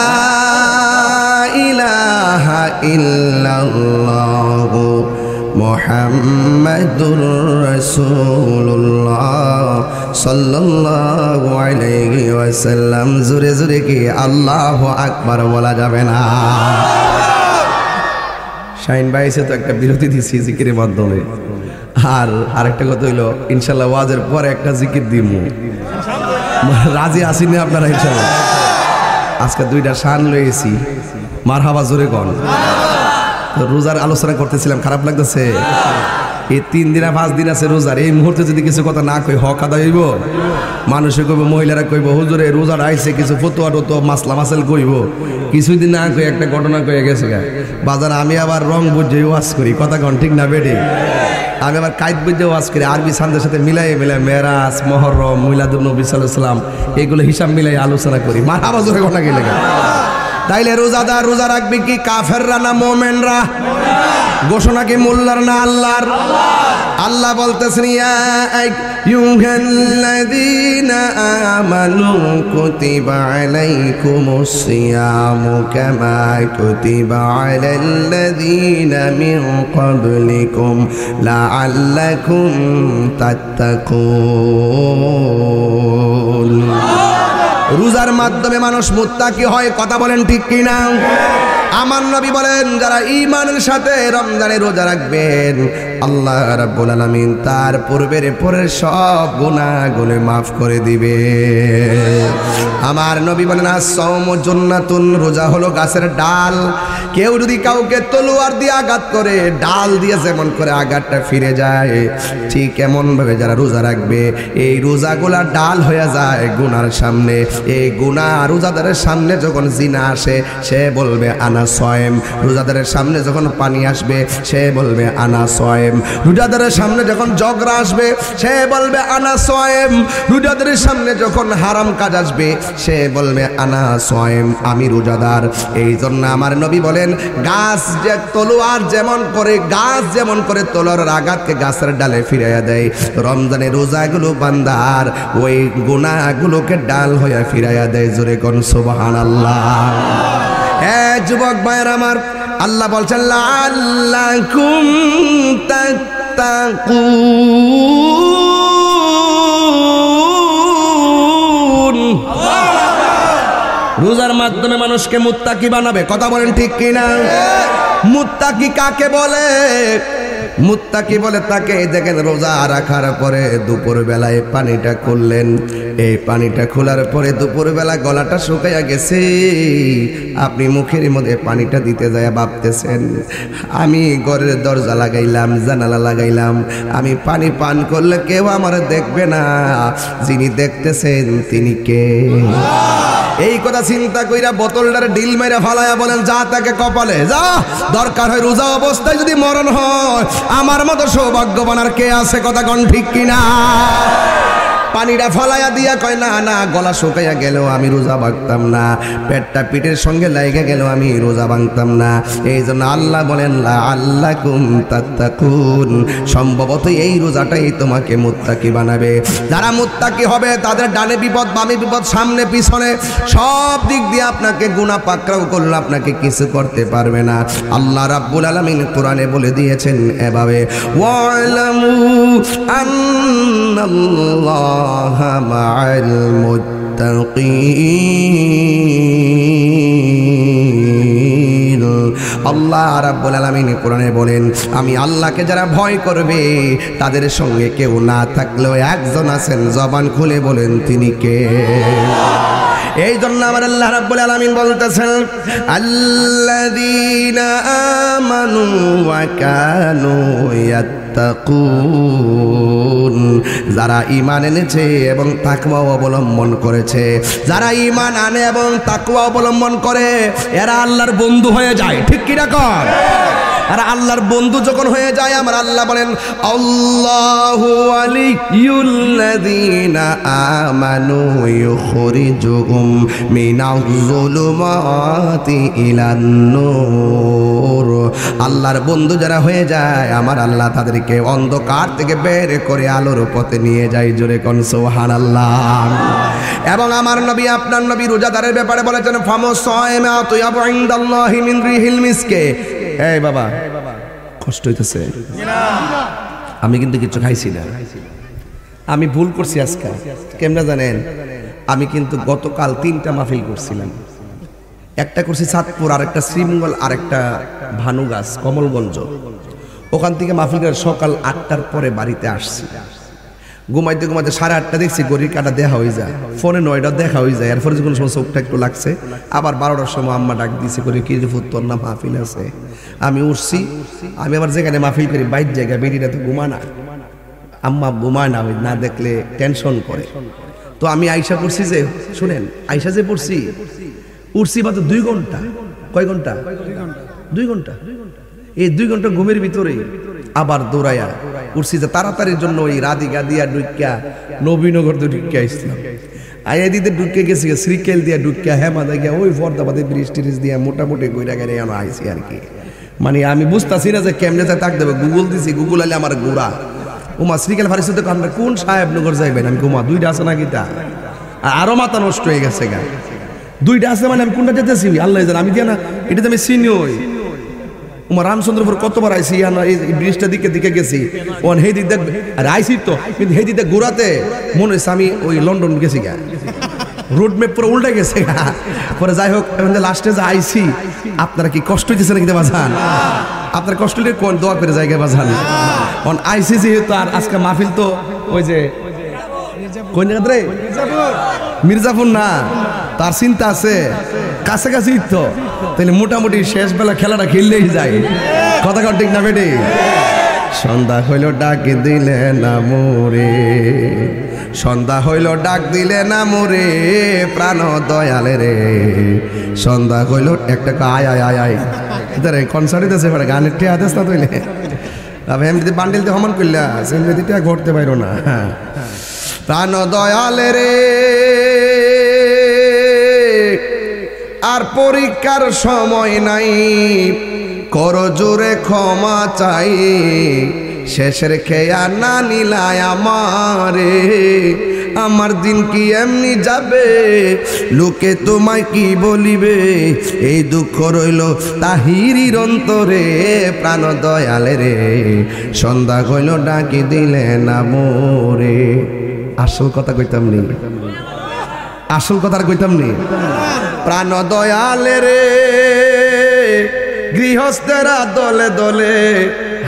ইলাহা ইল্লাল্লাহু মুহাম্মাদুর রাসূলুল্লাহ সাল্লাল্লাহু আলাইহি ওয়াসাল্লাম। জোরে জোরে কি আল্লাহু আকবার বলা যাবে না? শাহিন ভাই এসে তো একটা বিরতি দিছি জিকিরের মাধ্যমে। আর আরেকটা কথা হইলো, ইনশাল্লাহ ওয়াজের পরে একটা জিকির দিমু। রাজি আসি না আপনারা? ইনশাল্লাহ আজকে দুইটা শান লয়েছি। মারহাবা জোরে কোন। রোজার আলোচনা করতেছিলাম, খারাপ লাগতেছে? এই 3 দিন 5 দিন আছে রোজার, এই মুহূর্তে যদি কিছু কথা না কই হক আদায় হইব? মানুষে কইব, মহিলারা কইব হুজুরে রোজার আইছে, কিছু ফতোয়া টতো মাসলা মাসাল কইব, কিছুদিন না কই একটা ঘটনা কয়ে গেছে গা বাজার। আমি আবার রং বুঝে ওয়াজ করি, কথা কন ঠিক না বেডে? আমি আবার কায়েদ বুঝে ওয়াজ করি, আরবি ছান্দের সাথে মিলাই মেরাজ, মুহররম, মিলাদুন নবী সাল্লাল্লাহু আলাইহি ওয়াসাল্লাম এগুলো হিসাব মিলাই আলোচনা করি। মারহাবা জোরে কথা গেলে গা। তাইলে রোজাদার রোজা রাখবে কি কাফেররা না মুমিনরা? ঘোষণা কি মোল্লার না আল্লাহর? আল্লাহ বলতেছেন, ইয়া আইয়ুহাল্লাযীনা আমানু কুতিবা আলাইকুমুস সিয়ামু কামা কুতিবা আলাল্লাযীনা মিন ক্বাবলিকুম লাআল্লাকুম তাত্তাকুন। রোজার মাধ্যমে মানুষ মুত্তাকি হয়, কথা বলেন ঠিক কিনা? আমার নবী বলেন, যারা ঈমানের সাথে রমজানে রোজা রাখবেন আল্লাহ রাব্বুল আলামিন তার পূর্বের পরের সব গুনাহগুলো মাফ করে দিবে। আমার নবী বলেন, আস-সাওমু জান্নাতুন, রোজা হলো গাছের ডাল। কেউ যদি কাউকে তলোয়ার দিয়ে আঘাত করে, ডাল দিয়ে যেমন করে আঘাতটা ফিরে যায়, ঠিক এমন ভাবে যারা রোজা রাখবে এই রোজাগুলা ডাল হয়ে যায় গুনার সামনে। এই গুনাহ রোজাদারের সামনে যখন জিনা আসে সে বলবে আনা সয়েম। রোজাদারের সামনে যখন পানি আসবে সে বলবে আনা সয়েম। রোজাদারের সামনে যখন ঝগড়া আসবে সে বলবে আনা সয়েম। রোজাদারের সামনে যখন হারাম কাজ আসবে সে বলবে আনা সয়েম, আমি রোজাদার। এই জন্য আমার নবী বলেন, গাছ যে তলোয়ার যেমন করে, গাছ যেমন করে তলোয়ারের আঘাতকে গাছের ডালে ফিরাইয়া দেয়, রমজানের রোজাগুলো বান্দার ওই গুনাহগুলোকে ডাল হইয়া ফিরাইয়া দেয়। জোরে কোন সুবহানাল্লাহ। যুবক ভাইয়ের আমার, আল্লাহ বলছেন লাআল্লাকুম তাত্তাকুন। রোজার মাধ্যমে মানুষকে মুত্তাকি বানাবে, কথা বলেন ঠিক কিনা? মুত্তাকি কাকে বলে? মুত্তাকি বলে তাকে, দেখেন রোজা রাখার পরে দুপুর বেলায় পানিটা খুললেন, এই পানিটা খোলার পরে দুপুর বেলা গলাটা শুকাইয়া গেছে, আপনি মুখের মধ্যে পানিটা দিতে যায় ভাবতেছেন আমি ঘরের দরজা লাগাইলাম, জানালা লাগাইলাম, আমি পানি পান করলে কেউ আমার দেখবে না, যিনি দেখতেছেন তিনি কে? এই কথা চিন্তা কইরা বোতলটার ডিল মেরে ফালায়া বলেন, যা তাকে কপালে যা, দরকার হয় রোজা অবস্থায় যদি মরণ হয় আমার মতো সৌভাগ্যবান আর কে আছে? কথা কোন ঠিক কিনা? পানিটা ফলাইয়া দিয়া কয়, না না, গলা শুকাইয়া গেলেও আমি রোজা ভাঙতাম না, পেটটা পিঠের সঙ্গে লাইগা গেলেও আমি রোজা ভাঙতাম না। এই জন্য আল্লাহ বলেন লাআল্লাকুম তাত্তাকুন, সম্ভবত এই রোজাটাই তোমাকে মুত্তাকি বানাবে। যারা মুত্তাকি হবে তাদের ডানে বিপদ, বামে বিপদ, সামনে পিছনে সব দিক দিয়ে আপনাকে গুনাহ পাকড়াও করলে আপনাকে কিছু করতে পারবে না। আল্লাহ রাব্বুল আলামিন কোরআনে বলে দিয়েছেন এভাবে, ওয়ালামু আন্নাল্লাহ মা'আল মুত্তাকিন। আল্লাহ রাব্বুল আলামিন কোরআনে বলেন, আমি আল্লাহকে যারা ভয় করবে তাদের সঙ্গে কেউ না থাকলেও একজন আছেন, জবান খুলে বলেন তিনি কে? এই জন্য আমার আল্লাহ রাব্বুল আলামিন বলতেছেন, আল্লাযীনা আমানু ওয়া কানু ইয়াত্তাকুন, যারা ঈমান এনেছে এবং তাকওয়া অবলম্বন করেছে। যারা ঈমান আনে এবং তাকওয়া অবলম্বন করে এরা আল্লাহর বন্ধু হয়ে যায়, ঠিক কি না কর? আর আল্লাহর বন্ধু যখন হয়ে যায় আমার আল্লাহ বলেন আল্লাহু ওয়ালিয়ুল্লাযীনা আমানু ইউখরিজুহুম মিনাজ যুলুমাতি ইলান নূর। আল্লাহর বন্ধু যারা হয়ে যায় আমার আল্লাহ তাদেরকে অন্ধকার থেকে বের করে আলোর পথে নিয়ে যায়। জোরে কোন সুবহানাল্লাহ। এবং আমার নবী আপনার নবী রোজাদারের ব্যাপারে বলেছেন ফামুসায়মা তুয়াবু ইনদাল্লাহি মিন রিহিল মিসকে। এই বাবা কষ্ট হইতেছে? আমি কিন্তু কিছু খাইছি না। আমি ভুল করছি আজকে। কেমনে জানেন? আমি কিন্তু গতকাল 3টা মাহফিল করছিলাম। একটা করছি চাঁদপুর, আরেকটা শ্রীমঙ্গল, আরেকটা ভানুগাছ কমলগঞ্জ। ওখান থেকে মাহফিল করে সকাল 8টার পরে বাড়িতে আসছি। ঘুমাইতে ঘুমাইতে 8:30 দেখছি ঘড়ির কাটা দেখা হয়ে যায়, ফোনে 9টা দেখা হয়ে যায়। এরপরে যখন সময় চোখটা একটু লাগছে আবার 12টার সময় আম্মা ডাক দিয়েছে করে কি রে ফুত তোর না মাহফিল আছে। আমি উঠছি, আমি আবার যেখানে মাহফিল করি বাইর জায়গা বেরিয়ে তো ঘুমা না, আম্মা ঘুমায় না, ওই না দেখলে টেনশন করে। তো আমি আইসা পড়ছি যে শুনেন আইসা যে পড়ছি উঠছি মাত্র 2 ঘন্টা। কয় ঘন্টা? 2 ঘন্টা। এই 2 ঘন্টা ঘুমের ভিতরে আবার দৌড়াইয়া উঠছি যে তাড়াতাড়ির জন্য ওই রাধিকা দিয়া ডুকিয়া নবীনগর দিয়ে ঢুকিয়া আসছিলাম। আইয়া দিতে ঢুকে গেছি শ্রীকেল দিয়া ঢুকিয়া হেমাদা গিয়া ওই ফর্দাবাদে ব্রিজ টিরিজ দিয়া মোটামুটি গইরা গেলে আমরা আইসি আর কি। মানে আমি বুঝতেছি না যে কেমনে যায় তাক দেবে। গুগল দিছি, গুগল আলে আমার গোড়া উমা শ্রীকেল ফারিসতে আমরা কোন সাহেবনগর যাইবেন। আমি ঘুমা 2টা আছে না গীতা আরো মাথা নষ্ট হয়ে গেছে গা। 2টা আছে মানে আমি কোনটা যেতেছি আল্লাহ জানে। আমি দিয়া না এটা তো আমি চিনি। ওই উমা রামচন্দ্রপুর কতবার আইসি, এই ব্রিজটা দিকে দিকে গেছি ওন হে দিক দেখবে আর আইসি তো, কিন্তু হে দিক ঘোরাতে মনে হয়েছে আমি ওই লন্ডন গেছি গা। রোড ম্যাপ পুরো উল্টে গেছে গা। পরে যাই হোক লাস্টে যে আইসি আপনারা কি কষ্ট হইতেছে নাকি বাজান? আপনার কষ্ট হলে কোন দোয়া করে জায়গায় বাজান অন আইসি যেহেতু। আর আজকে মাহফিল তো ওই যে কোন জায়গা রে মির্জাপুর না, তার চিন্তা আছে কাছাকাছি তো, তাহলে মোটামুটি শেষ বেলা খেলাটা খেললেই যায়। কথা কর ঠিক না বেটি? সন্ধ্যা হইল ডাক দিলে না মোরে, সন্ধ্যা হইল ডাক দিলে না মোরে প্রাণ দয়ালে রে। সন্ধ্যা হইল একটা আয় আয় আয় আয় ইতারে কনসার্ট দিতেছে এবারে গানের টিয়া আদেশ না তৈলে তবে এমনিতে বান্ডিলতে হমান করলা সেমনিতে টিয়া ঘটতে পারো না। প্রাণ দয়ালে রে আর পরীক্ষার সময় নাই, কর জোরে ক্ষমা চাই। শেষের খেয়া না নিলায় আমারে, আমার দিন কি এমনি যাবে, লোকে তোমায় কি বলিবে। এই দুঃখ রইল তাহিরির অন্তরে প্রাণ দয়ালে রে। সন্ধ্যা হইল ডাকি দিলে না মোরে। আসল কথা কইতাম নি, আসল কথা কইতাম নি। প্রাণ দয়ালে রে গৃহস্থেরা দলে দলে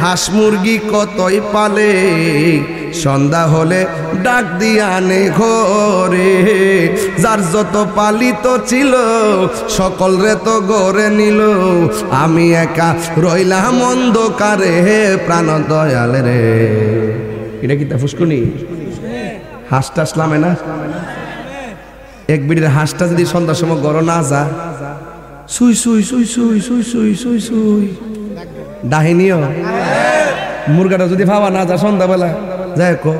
হাঁস মুরগি কতই পালে। সন্ধ্যা হলে ডাক দিয়া নে ঘরে, যার যত পালিত ছিল সকল রে তো গড়ে নিল। আমি একা রইলাম অন্ধকারে প্রাণ দয়ালে রে। এটা কি তা ফুসকুনি? হাঁসটা আসলামে না? এক বিড়ির হাঁসটা যদি সন্ধ্যার সময় গড় না যা সুই সুই সুই সুই সুই সুই সুই সুই ডাহিনিও। মুরগাটা যদি ভাবা না যা সন্ধ্যাবেলা যাই কো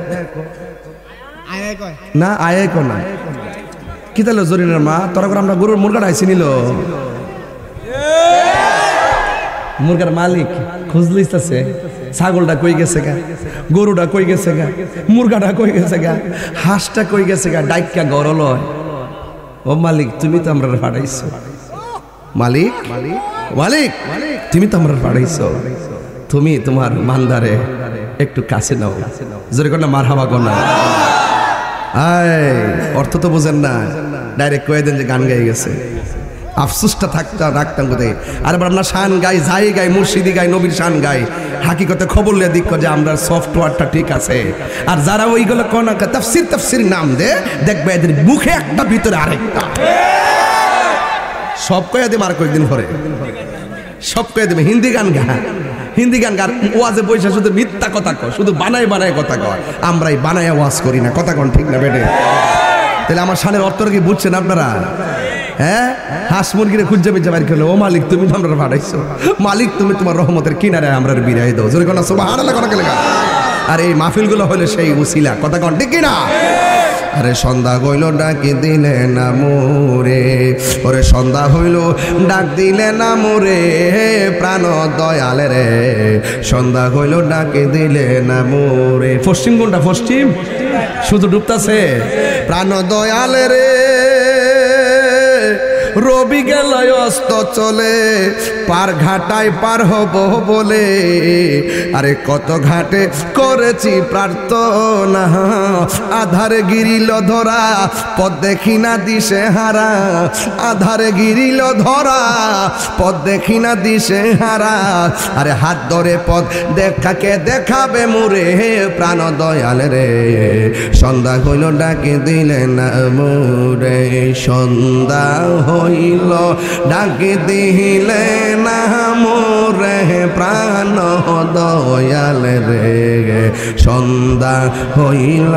না আয় কো না কি তাহলে জরিনার মা তোরা করে আমরা গরুর মুরগাটা আইসি নিল। মুরগার মালিক খুঁজলিছে ছাগলটা কই গেছে গা, গরুটা কই গেছে গা, মুরগাটা কই গেছে গা, হাঁসটা কই গেছে গা, ডাইকা গরল। ও মালিক তুমি তো আমরা পাঠাইছো, মালিক মালিক তুমি তো আমরা পাঠাইছো, তুমি তোমার মান্দারে একটু কাছে নাও। জোরে কর না মারহাবা কর না। আয় অর্থ তো বোঝেন না, ডাইরেক্ট কয়ে দেন যে গান গাই গেছে। আফসোসটা রাখতাম কোথায়। আর আমরা শান গাই, যাই গাই, মুর্শিদি গাই, নবীর শান গাই, হাকিকতে খবর লিয়ে দিক যে আমরা সফটওয়্যারটা ঠিক আছে। আর যারা ওইগুলো কোন তাফসির তাফসির নাম দে দেখবে এদের মুখে একটা ভিতরে আরেকটা। সব কয়ে দেবে আর কয়েকদিন পরে সব কয়ে দেবে হিন্দি গান গা, হিন্দি গান গান ওয়াজে পয়সা শুধু মিথ্যা কথা কয়, শুধু বানায় বানায় কথা কয়। আমরাই বানায় ওয়াজ করি না, কথা কন ঠিক না বেটে? তাহলে আমার শানের অর্থটা কি বুঝছেন আপনারা? হ্যাঁ হাঁস মুরগিরে খুঁজে বেঁচে বাড়ি খেলো ও মালিক তুমি তো আমরা পাঠাইছো মালিক তুমি তোমার রহমতের কিনারে আমরা বিরাই দাও জোরে কোন সুবহানাল্লাহ কোন কে লেখা আর এই মাহফিলগুলো হলো সেই উসিলা কথা কোন ঠিক কিনা আরে সন্ধ্যা হইল ডাকি দিলে না মোরে ওরে সন্ধ্যা হইল ডাক দিলে না মোরে প্রাণ দয়ালে রে সন্ধ্যা হইল ডাকি দিলে না মোরে পশ্চিম কোনটা পশ্চিম শুধু ডুবতাছে প্রাণ দয়ালে রে রবি গেল অস্ত চলে পার ঘাটায় পার হব বলে আরে কত ঘাটে করেছি প্রার্থনা আধারে গিরিল ধরা পথ দেখি না দিশে হারা আধারে গিরিল ধরা পথ দেখি না দিশে হারা আরে হাত ধরে পথ দেখাকে দেখাবে মুরে প্রাণ দয়াল রে সন্ধ্যা হইল ডাকে দিলে না মুরে সন্ধ্যা হইল ডাকে দিলে না মোরে প্রাণ দয়াল রে সন্ধ্যা হইল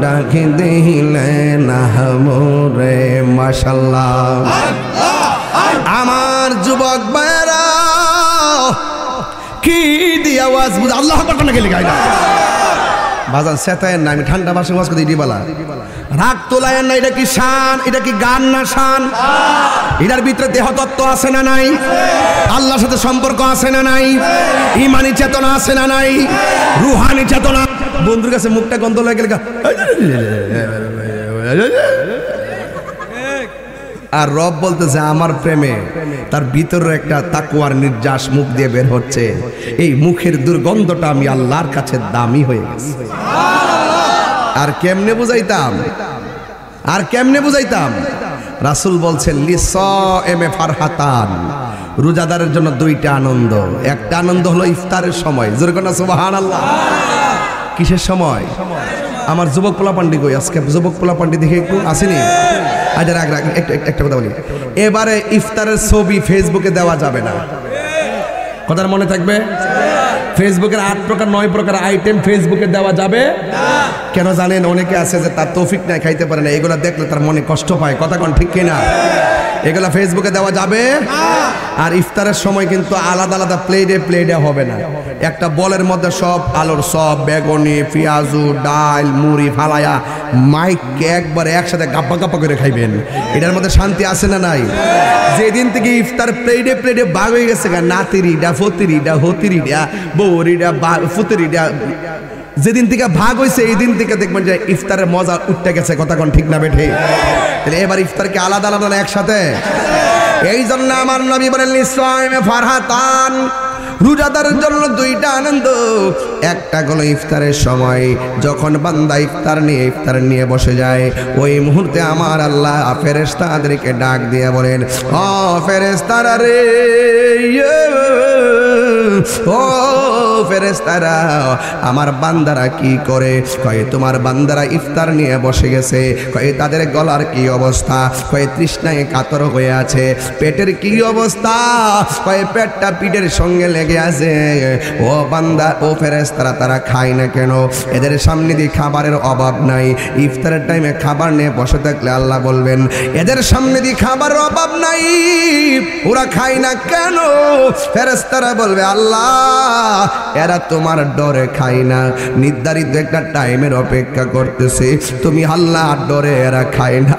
ডাকে দিলে না মোরে মাশাআল্লাহ আমার যুবক ভাইরা কি দিয়ে আওয়াজ বুঝ আল্লাহ আকবার কোন গেলি গাইলা বাজান সেতায়ের না আমি ঠান্ডা ভাষায় ওয়াজ করে দিবালা রাগ তোলায়ের না এটা কি শান এটা কি গান না শান এটার ভিতরে দেহতত্ত্ব আছে না নাই আল্লাহর সাথে সম্পর্ক আছে না নাই ঈমানি চেতনা আছে না নাই রূহানি চেতনা বন্ধুর কাছে মুখটা গন্ধ লাগে গেল আর রব বলতেছে আমার প্রেমে তার ভিতরে একটা তাকওয়ার নির্যাস মুখ দিয়ে বের হচ্ছে এই মুখের দুর্গন্ধটা আমি আল্লাহর কাছে দামি হয়ে গেছে আর কেমনে বুঝাইতাম রাসূল বলছেন লিসাইমে ফারহাতান রোজাদারের জন্য দুইটা আনন্দ একটা আনন্দ হলো ইফতারের সময় জোরে কোন সুবহানাল্লাহ কিসের সময় আমার যুবক পোলা পান্ডি কই আজকে যুবক পোলা পান্ডি দেখে একটু আসেনি আজ একটা কথা বলি এবারে ইফতারের ছবি ফেসবুকে দেওয়া যাবে না কথার মনে থাকবে ফেসবুকের 8 প্রকার 9 প্রকার আইটেম ফেসবুকে দেওয়া যাবে না কেন জানেন অনেকে আছে যে তার তৌফিক নাই খাইতে পারে না এগুলা দেখলে তার মনে কষ্ট পায় কথা কোন ঠিক কিনা এগুলা ফেসবুকে দেওয়া যাবে না আর ইফতারের সময় কিন্তু আলাদা আলাদা প্লেটে হবে না একটা বলের মধ্যে সব আলুর সব বেগুনি পেঁয়াজু ডাল মুড়ি ফালায়া মাইককে একবারে একসাথে গাপ্পা গাপ্পা করে খাইবেন এটার মধ্যে শান্তি আছে না নাই যেদিন থেকে ইফতার প্লেটে ভাগ হয়ে গেছে নাতিরিটা ফতিরিটা হতিরিটা বৌরিটা ফুতিরিটা যেদিন থেকে ভাগ হয়েছে এই দিন থেকে দেখবেন যে ইফতারের মজা উঠতে গেছে কথা কোন ঠিক না বেঠে তাহলে এবার ইফতারকে আলাদা আলাদা না একসাথে এই জন্য আমার নবী বলেন লিসাইমে ফারহাতান রোজাদারের জন্য দুইটা আনন্দ একটা হলো ইফতারের সময় যখন বান্দা ইফতার নিয়ে বসে যায় ওই মুহূর্তে আমার আল্লাহ ফেরেশতাদেরকে ডাক দিয়ে বলেন ও ফেরেশতারা রে ও ফেরেশতারা আমার বান্দারা কি করে কয় তোমার বান্দারা ইফতার নিয়ে বসে গেছে কয় তাদের গলার কি অবস্থা কয় তৃষ্ণায় কাতর হয়ে আছে পেটের কি অবস্থা কয় পেটটা পিঠের সঙ্গে লেগে আছে ও বান্দা ও ফেরেশতারা তারা খায় না কেন এদের সামনে দিয়ে খাবারের অভাব নাই ইফতারের টাইমে খাবার নিয়ে বসে থাকলে আল্লাহ বলবেন এদের সামনে দিয়ে খাবারের অভাব নাই ওরা খায় না কেন ফেরেশতারা বলবে আল্লাহ এরা তোমার ডরে খায় না নির্ধারিত একটা টাইমের অপেক্ষা করতেছে তুমি আল্লাহর ডরে এরা খায় না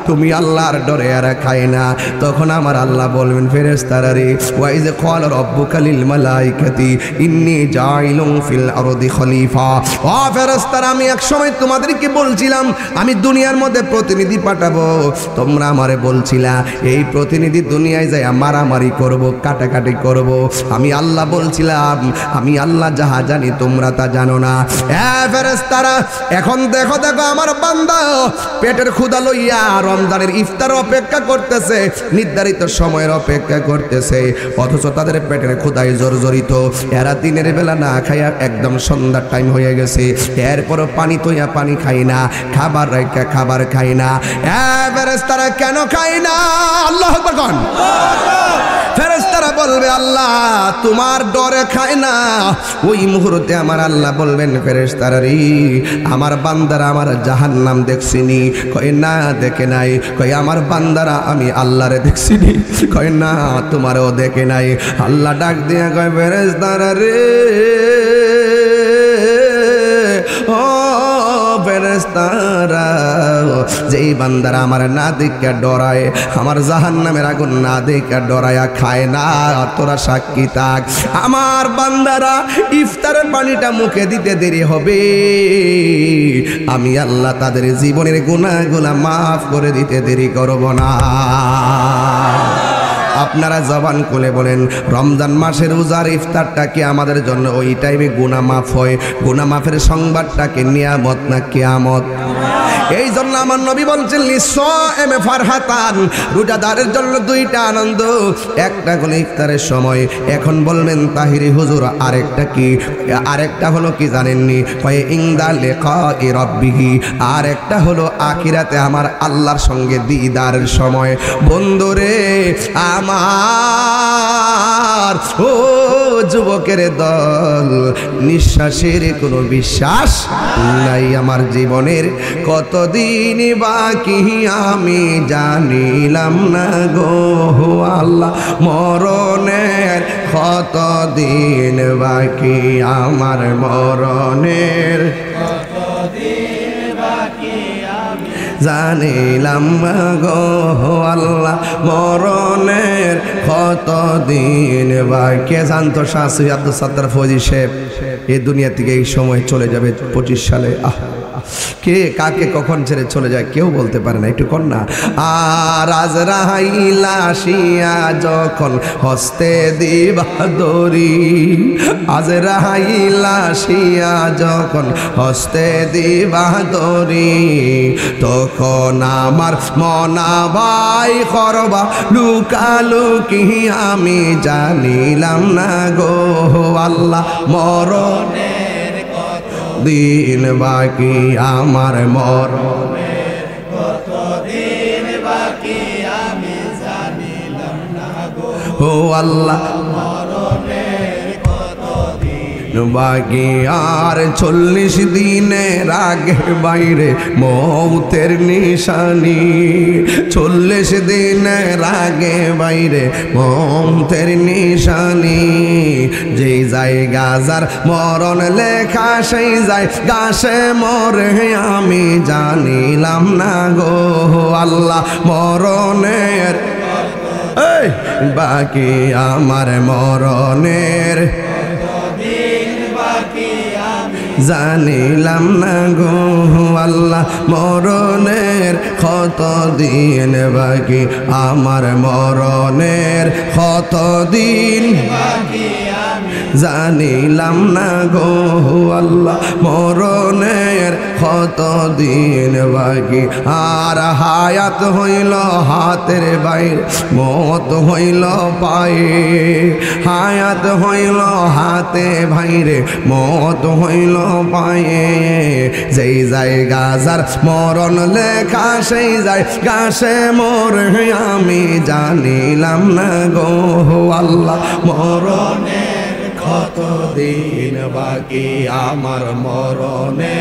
তুমি আল্লাহর ডরে এরা খায় না তখন আমার আল্লাহ বলবেন ফেরেশতারা রে ওয়াইজ ক্বাল রাব্বুকা লিল মালাইকাতি ইন্নী জাইলুন ফিল আরদি খলিফা ও ফেরেশতারা আমি এক সময় তোমাদেরকে বলছিলাম আমি দুনিয়ার মধ্যে প্রতিনিধি পাঠাবো তোমরা আমারে বলছিলা এই প্রতিনিধি দুনিয়ায় যায় মারামারি করব কাটাকাটি করব আমি আল্লাহ বলছিলাম আমি আল্লাহ যাহা জানি তোমরা তা জানো না ফেরেশতারা এখন দেখো আমার বান্দা পেটের ক্ষুধা লইয়া রমজানের ইফতার অপেক্ষা করতেছে নির্ধারিত সময়ের অপেক্ষা করতেছে অথচ তাদের পেটের ক্ষুধায় জর্জরিত এরা দিনের বেলা না খাইয়া একদম সন্ধ্যার টাইম হয়ে গেছে এরপরও পানি তৈয়া পানি খাই না খাবার রাইকা খাবার খাই না ফেরেশতারা কেন খাই না আল্লাহু আকবার কোন ফেরেশতারা ওরা বলবে আল্লাহ তোমার ডরে খায় না। ওই মুহূর্তে আমার আল্লাহ বলবেন ফেরেশতারা রে আমার বান্দারা আমার জাহান্নাম দেখছিনি? কয় না দেখে নাই। কয় আমার বান্দারা আমি আল্লাহরে দেখছিনি? কয় না তোমারও দেখে নাই। আল্লাহ ডাক দিয়া কয় ফেরেশতারা রে ও ফেরেশতারা যেই বান্দারা আমার না দেখে ডরায়, আমার জাহান্নামের আগুন না দেখে ডরায়া খায় না, তোরা সাক্ষী থাক আমার বান্দারা ইফতারের পানিটা মুখে দিতে দেরি হবে, আমি আল্লাহ তাদের জীবনের গুনাহগুলো মাফ করে দিতে দেরি করব না। আপনারা জবান খুলে বলেন রমজান মাসের রোজার ইফতারটা কি আমাদের জন্য ওই টাইমে গুনাহ মাফ হয়? গুনাহ মাফের সংবাদটা কি নিয়ামত না কিয়ামত? এই জন্য আমার নবী বলছেন লিসাইমে ফারহাতান, রোজাদারের জন্য দুইটা আনন্দ, একটা হলো ইফতারের সময়। এখন বলবেন তাহিরি হুজুর আরেকটা কি? আরেকটা হলো কি জানেননি? কয় ইনদা লিকাই রাব্বিহি, আরেকটা হলো আখিরাতে আমার আল্লাহর সঙ্গে দিদারের সময়। বন্ধুরে আমার ও যুবকের দল, নিঃশ্বাসের কোনো বিশ্বাস নাই, আমার জীবনের কতদিন বাকি আমি জানিলাম না গো আল্লাহ, মরণের কতদিন বাকি আমার, মরণের জানিলাম গো আল্লাহ, মরণের কতদিন বাকি। জানতো শাহ সৈয়দ আব্দুল সাত্তার ফৌজি সাহেব এই দুনিয়া থেকে এই সময় চলে যাবে 25 সালে। কে কাকে কখন ছেড়ে চলে যায় কেউ বলতে পারে না, একটু কর না। আর আজরাইল আসিয়া যখন হস্তে দিবা দড়ি, আজরাইল আসিয়া যখন হস্তে দিবা দড়ি, তখন আমার মনা ভাই করবা লুকালুকি আমি জানিলাম না গো আল্লাহ, মরণে দিন বাকি আমার, মরণের কতদিন বাকি আমি জানিলাম না গো ও আল্লাহ, মরণের কতদিন বাকি আর 40 দিনের আগে বাইরে মৌতের নিশানি, 40 দিনের আগে বাইরে মৌতের নিশানি, যেই জায়গা যার মরণ লেখা সেই জায়গা সে মরে আমি জানিলাম না গো আল্লাহ, মরণের বাকি আমার, মরণের জানিলাম না গো আল্লাহ, মরণের কতদিন বাকি আমার, মরণের কতদিন জানিলাম না গো আল্লাহ, মরণের কতদিন বাকি। আর হায়াত হইল হাতের বাইরে, মত হইল পায়ে, হায়াত হইল হাতে বাইরে, মত হইল পায়ে, যেই জায়গা যার মরণ লেখা সেই জায়গা সে মরে আমি জানিলাম না গো আল্লাহ, মরণের কতদিন বাকি আমার, মরণে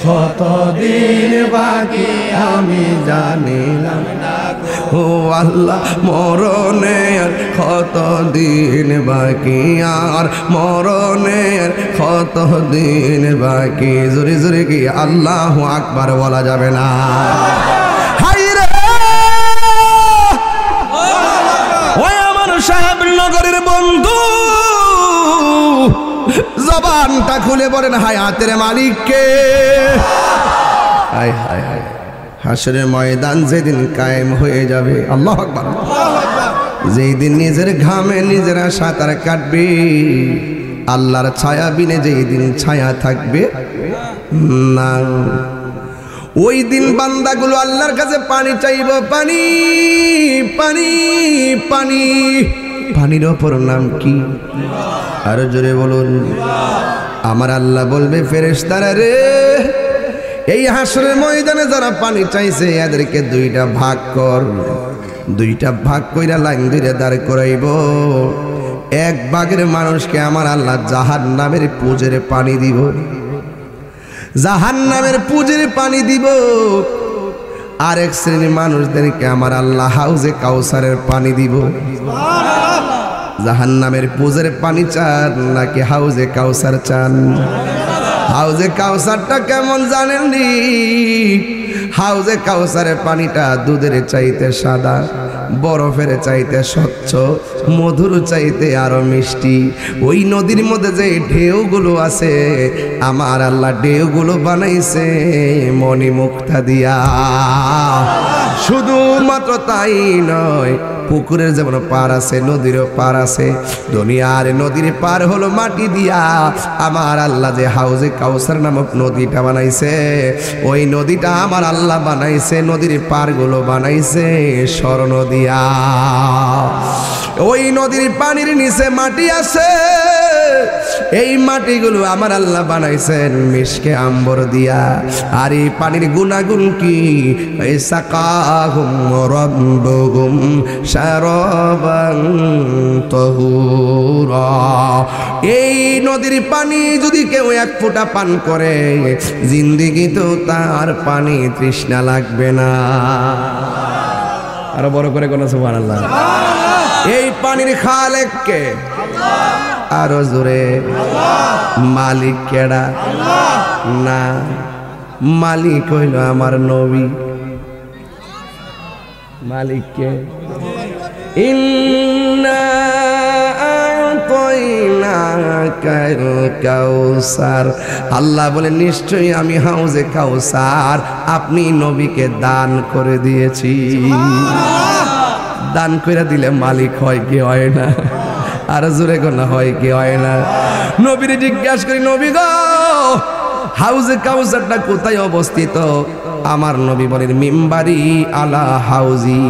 কতদিন বাকি আমি জানিলাম না ও আল্লাহ, মরণের কতদিন বাকি আর, মরণের কতদিন বাকি। জোরে জোরে কি আল্লাহু আকবার বলা যাবে না? ওই আমার সাহেব নগরের বন্ধু, জবানটা খুলে বলেন হায়াতের মালিককে। হায় হায় হায়, হাসরের ময়দান যেদিন কায়েম হয়ে যাবে, আল্লাহু আকবার, যেই দিন নিজের ঘামে নিজেরা সাঁতার কাটবে, আল্লাহর ছায়া বিনে যেই দিন ছায়া থাকবে না, ওই দিন বান্দাগুলো আল্লাহর কাছে পানি চাইব, পানি পানি পানি। পানির ওপর নাম কি? আরো জোরে বলুন। আমার আল্লাহ বলবে ফেরেশতারা রে, এই হাসরের ময়দানে যারা পানি চাইছে এদেরকে দুইটা ভাগ কর, দুইটা ভাগ কইরা লাইন ধরে দাঁড় করাইব। এক ভাগের মানুষকে আমার আল্লাহ জাহান্নামের পুজের পানি দিব, জাহান্নামের পুজের পানি দিব। আরেক শ্রেণীর মানুষদেরকে আমার আল্লাহ হাউজে কাউসারের পানি দিব। জাহান্নামের পুজের পানি চান নাকি হাউজে কাউসার চান? হাউজে কাউসারটা কেমন জানেননি? হাউজে কাউসারের পানিটা দুধের চাইতে সাদা, বরফের চাইতে স্বচ্ছ, মধুর চাইতে আরো মিষ্টি। ওই নদীর মধ্যে যে ঢেউগুলো আছে আমার আল্লাহ ঢেউগুলো বানাইছে মণিমুক্তা দিয়া। শুধুমাত্র তাই নয়, পুকুরের যেমন পার আছে নদীরও পার আছে, দুনিয়ার নদীর পার হলো মাটি দিয়া। আমার আল্লাহ যে হাউজে কাউসার নামক নদীটা বানাইছে, ওই নদীটা আমার আল্লাহ বানাইছে, নদীর পারগুলো বানাইছে স্বর্ণ দিয়া। ওই নদীর পানির নিচে মাটি আছে, এই মাটিগুলো আমার আল্লাহ বানাইছেন মিশকে আম্বর দিয়া। আর এই পানির গুণাগুণ কি? সাকাহুম রাব্বুহুম শারাবান তাহুরা। এই নদীর পানি যদি কেউ এক ফোঁটা পান করে জিন্দেগিতেও তার পানি তৃষ্ণা লাগবে না। আরো বড় করে কোন সুবহানাল্লাহ। এই পানির খালেক কে? আরো জোরে, মালিক কেডা? না, মালিক হইল আমার নবী। মালিক কে? ইন্না আ'তাইনাকাল কাউসার। আল্লাহ বলে নিশ্চয়ই আমি হাউজে কাউসার আপনি নবীকে দান করে দিয়েছি। দান করে দিলে মালিক হয় কি হয় না? আর জোরে গোনা হয় কি হয় না? নবীরে জিজ্ঞাসা করি, নবী গো হাউজে কাউসারটা কোথায় অবস্থিত? আমার নবী বলেন মিম্বারি আলা হাউজি,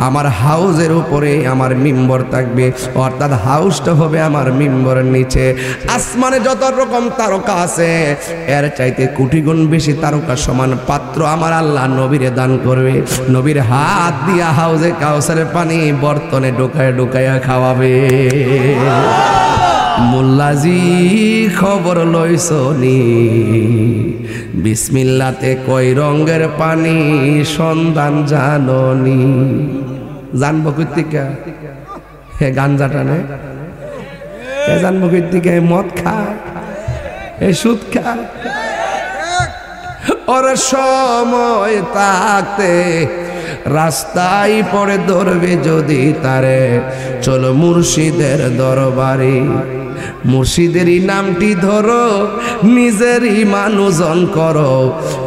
আমার হাউজের উপরে আমার মিম্বর থাকবে, অর্থাৎ হাউসটা হবে আমার মিম্বরের নিচে। আসমানে যত রকম তারকা আছে এর চাইতে কোটি গুণ বেশি তারকা সমান পাত্র আমার আল্লাহ নবীরে দান করবে। নবীর হাত দিয়া হাউজে কাউসারের পানি বর্তনে ঢুকায় ঢুকাইয়া খাওয়াবে। মোল্লাজি খবর লইছনি, বিসমিল্লাতে কয় রঙের পানি সন্ধান জাননি? জানবো কইতিকা? হে গাঞ্জা টানে, হে জানবো কইতিকা? মদ খায়, হে সুদ খায়। ওর সময় থাকতে রাস্তায় পড়ে ধরবে যদি তারে, চলো মুর্শিদের দরবারে। মুর্শিদেরই নামটি ধরো, নিজেরই মানুষজন করো,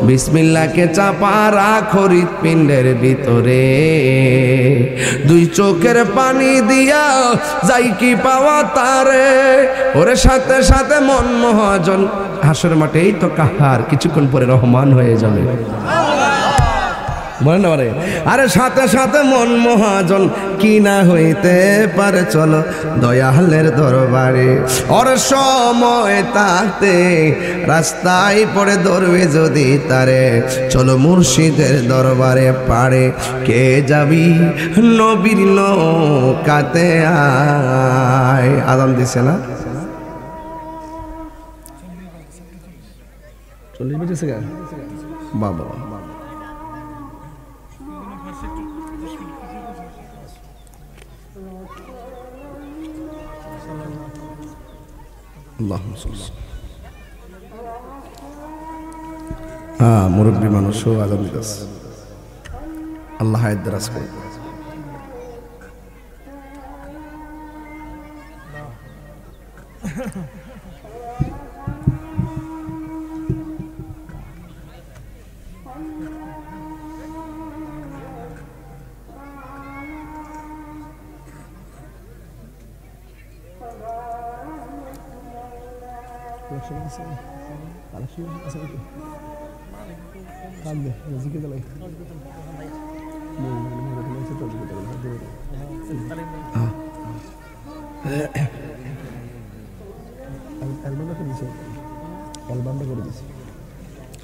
বিসমিল্লাহকে চাপা রাখো হৃৎপিণ্ডের ভিতরে। দুই চোখের পানি দিয়া যাই কি পাওয়া তারে, ওরে সাথে সাথে মন মহাজন। হাসর মাঠে এই তো কাহার, কিছুক্ষণ পরে রহমান হয়ে যাবে। বলেন না পারে? আরে সাথে সাথে মন মহাজন কি না হইতে পারে, চলো দয়ালের দরবারে। ওর সময় থাকতে রাস্তায় পড়ে ধরবে যদি তারে, চলো মুর্শিদের দরবারে পারে। কে যাবি নবীর নৌকাতে আয়। আজান দিছে না? 40 বেজেছে গা বাবা। মুরব্বী মানুষও আজান দিতেছে। আল্লাহ হায়াত দারাজ করুন।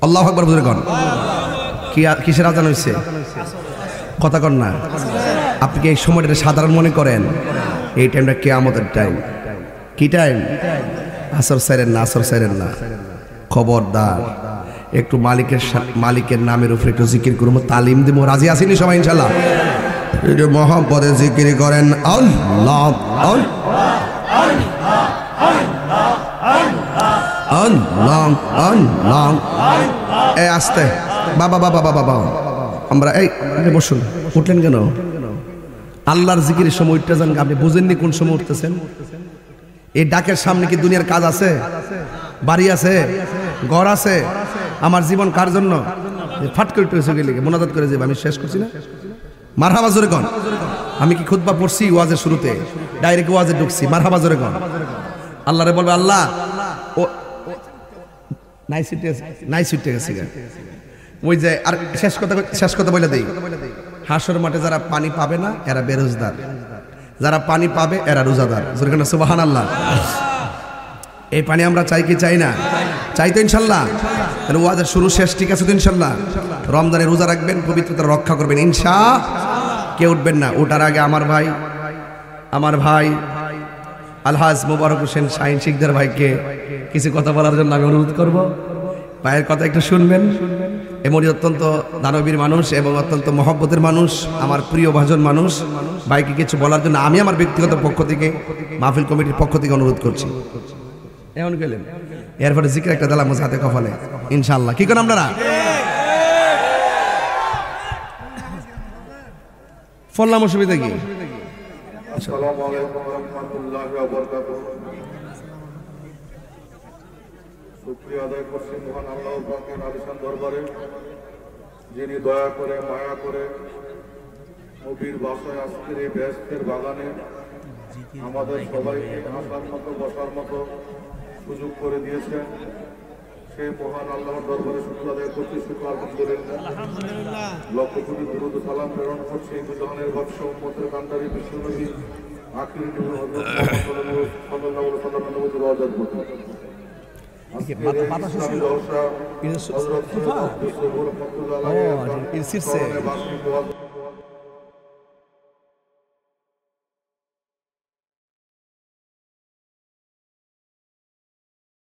আল্লাহু আকবার বলে কোন কি কিসের আজান হইছে? কথা কন না। আপনি কি এই সময়টা সাধারণ মনে করেন? এই টাইমটা কিয়ামতের টাইম। কি টাইম? আসর সাইরেন না, আসর সাইরেন না, খবরদার। একটু মালিকের নামের উপরে একটু জিকির করবো, তালিম দিব। রাজি আসেনি সবাই ইনশাল্লাহ? একটু মহব্বতে জিকির করেন আল্লাহ আল্লাহ আল্লাহ। এই আস্তে বাবা বাবা বাবা বাবা, আমরা এই বসুন। উঠলেন কেন? আল্লাহর জিকিরের সময় উঠতে যান, আপনি বুঝেননি কোন সময় উঠতেছেন? এই ডাকের সামনে কি দুনিয়ার কাজ আছে? বাড়ি আছে, ঘর আছে? আমার জীবন কার জন্য? ফাট করে উঠে গেলে মোনাজাত করে যাবে, আমি শেষ করছি না? মারহাবা জোরে কন। আমি কি খুতবা পড়ছি ওয়াজের শুরুতে? ডাইরেক্ট ওয়াজে ঢুকছি। মারহাবা জোরে কন। আল্লাহরে বলবে আল্লাহ ও নাই ছুটে গেছে। ওই যে আর শেষ কথা বলে দেই, হাসর মাঠে যারা পানি পাবে না এরা বেরোজগার, যারা পানি পাবে এরা রোজাদার। সুবহানাল্লাহ। এই পানি আমরা চাই কি চাই না? চাই তো ইনশাল্লাহ। তাহলে ওয়াজের শুরু শেষ ঠিক আছে তো ইনশাল্লাহ? রমজানে রোজা রাখবেন, পবিত্রতা রক্ষা করবেন কে উঠবেন না? ওটার আগে আমার ভাই আলহাজ মোবারক হোসেন শাহিন শিকদার ভাইকে কিছু কথা বলার জন্য আমি অনুরোধ করব। ভাইয়ের কথা একটু শুনবেন। এমনই অত্যন্ত দানবীর মানুষ এবং অত্যন্ত মহব্বতের মানুষ, আমার প্রিয় ভাজন মানুষ। ভাইকে কিছু বলার জন্য আমি আমার ব্যক্তিগত পক্ষ থেকে, মাহফিল কমিটির পক্ষ থেকে অনুরোধ করছি। এমন গেলেন এরপরে জিকির একটা দিলাম হাতে কপালে ইনশাআল্লাহ। কি করেন আপনারা? ফললাম, অসুবিধা কি? আসসালামু আলাইকুম ওয়া রাহমাতুল্লাহি ওয়া বারাকাতুহু। শুকরিয়া আদায় করছি মহান আল্লাহ পাকের আলিশান দরবারে, যিনি দয়া করে মায়া করে নবীর বাসায় আজকের এই ব্যস্তের বাগানে আমাদের সবাইকে আসার মতো বসার মতো সুযোগ করে দিয়েছেন। সেই মহান আল্লাহর দরবারে শুকরিয়া আদায় করছি। আলহামদুলিল্লাহ। লক্ষ কোটি দুরূদ সালাম প্রেরণ করছি দুজনের বৎস উম্মতের কান্ডারি বিশ্বনবী আখির নবী হযরত মুহাম্মদ সাল্লাল্লাহু আলাইহি ওয়াসাল্লামের নবী রওজার প্রতি আজকে ইসলামী জলসা হযরত সুবহান রহমাতুল্লাহ আলাইহি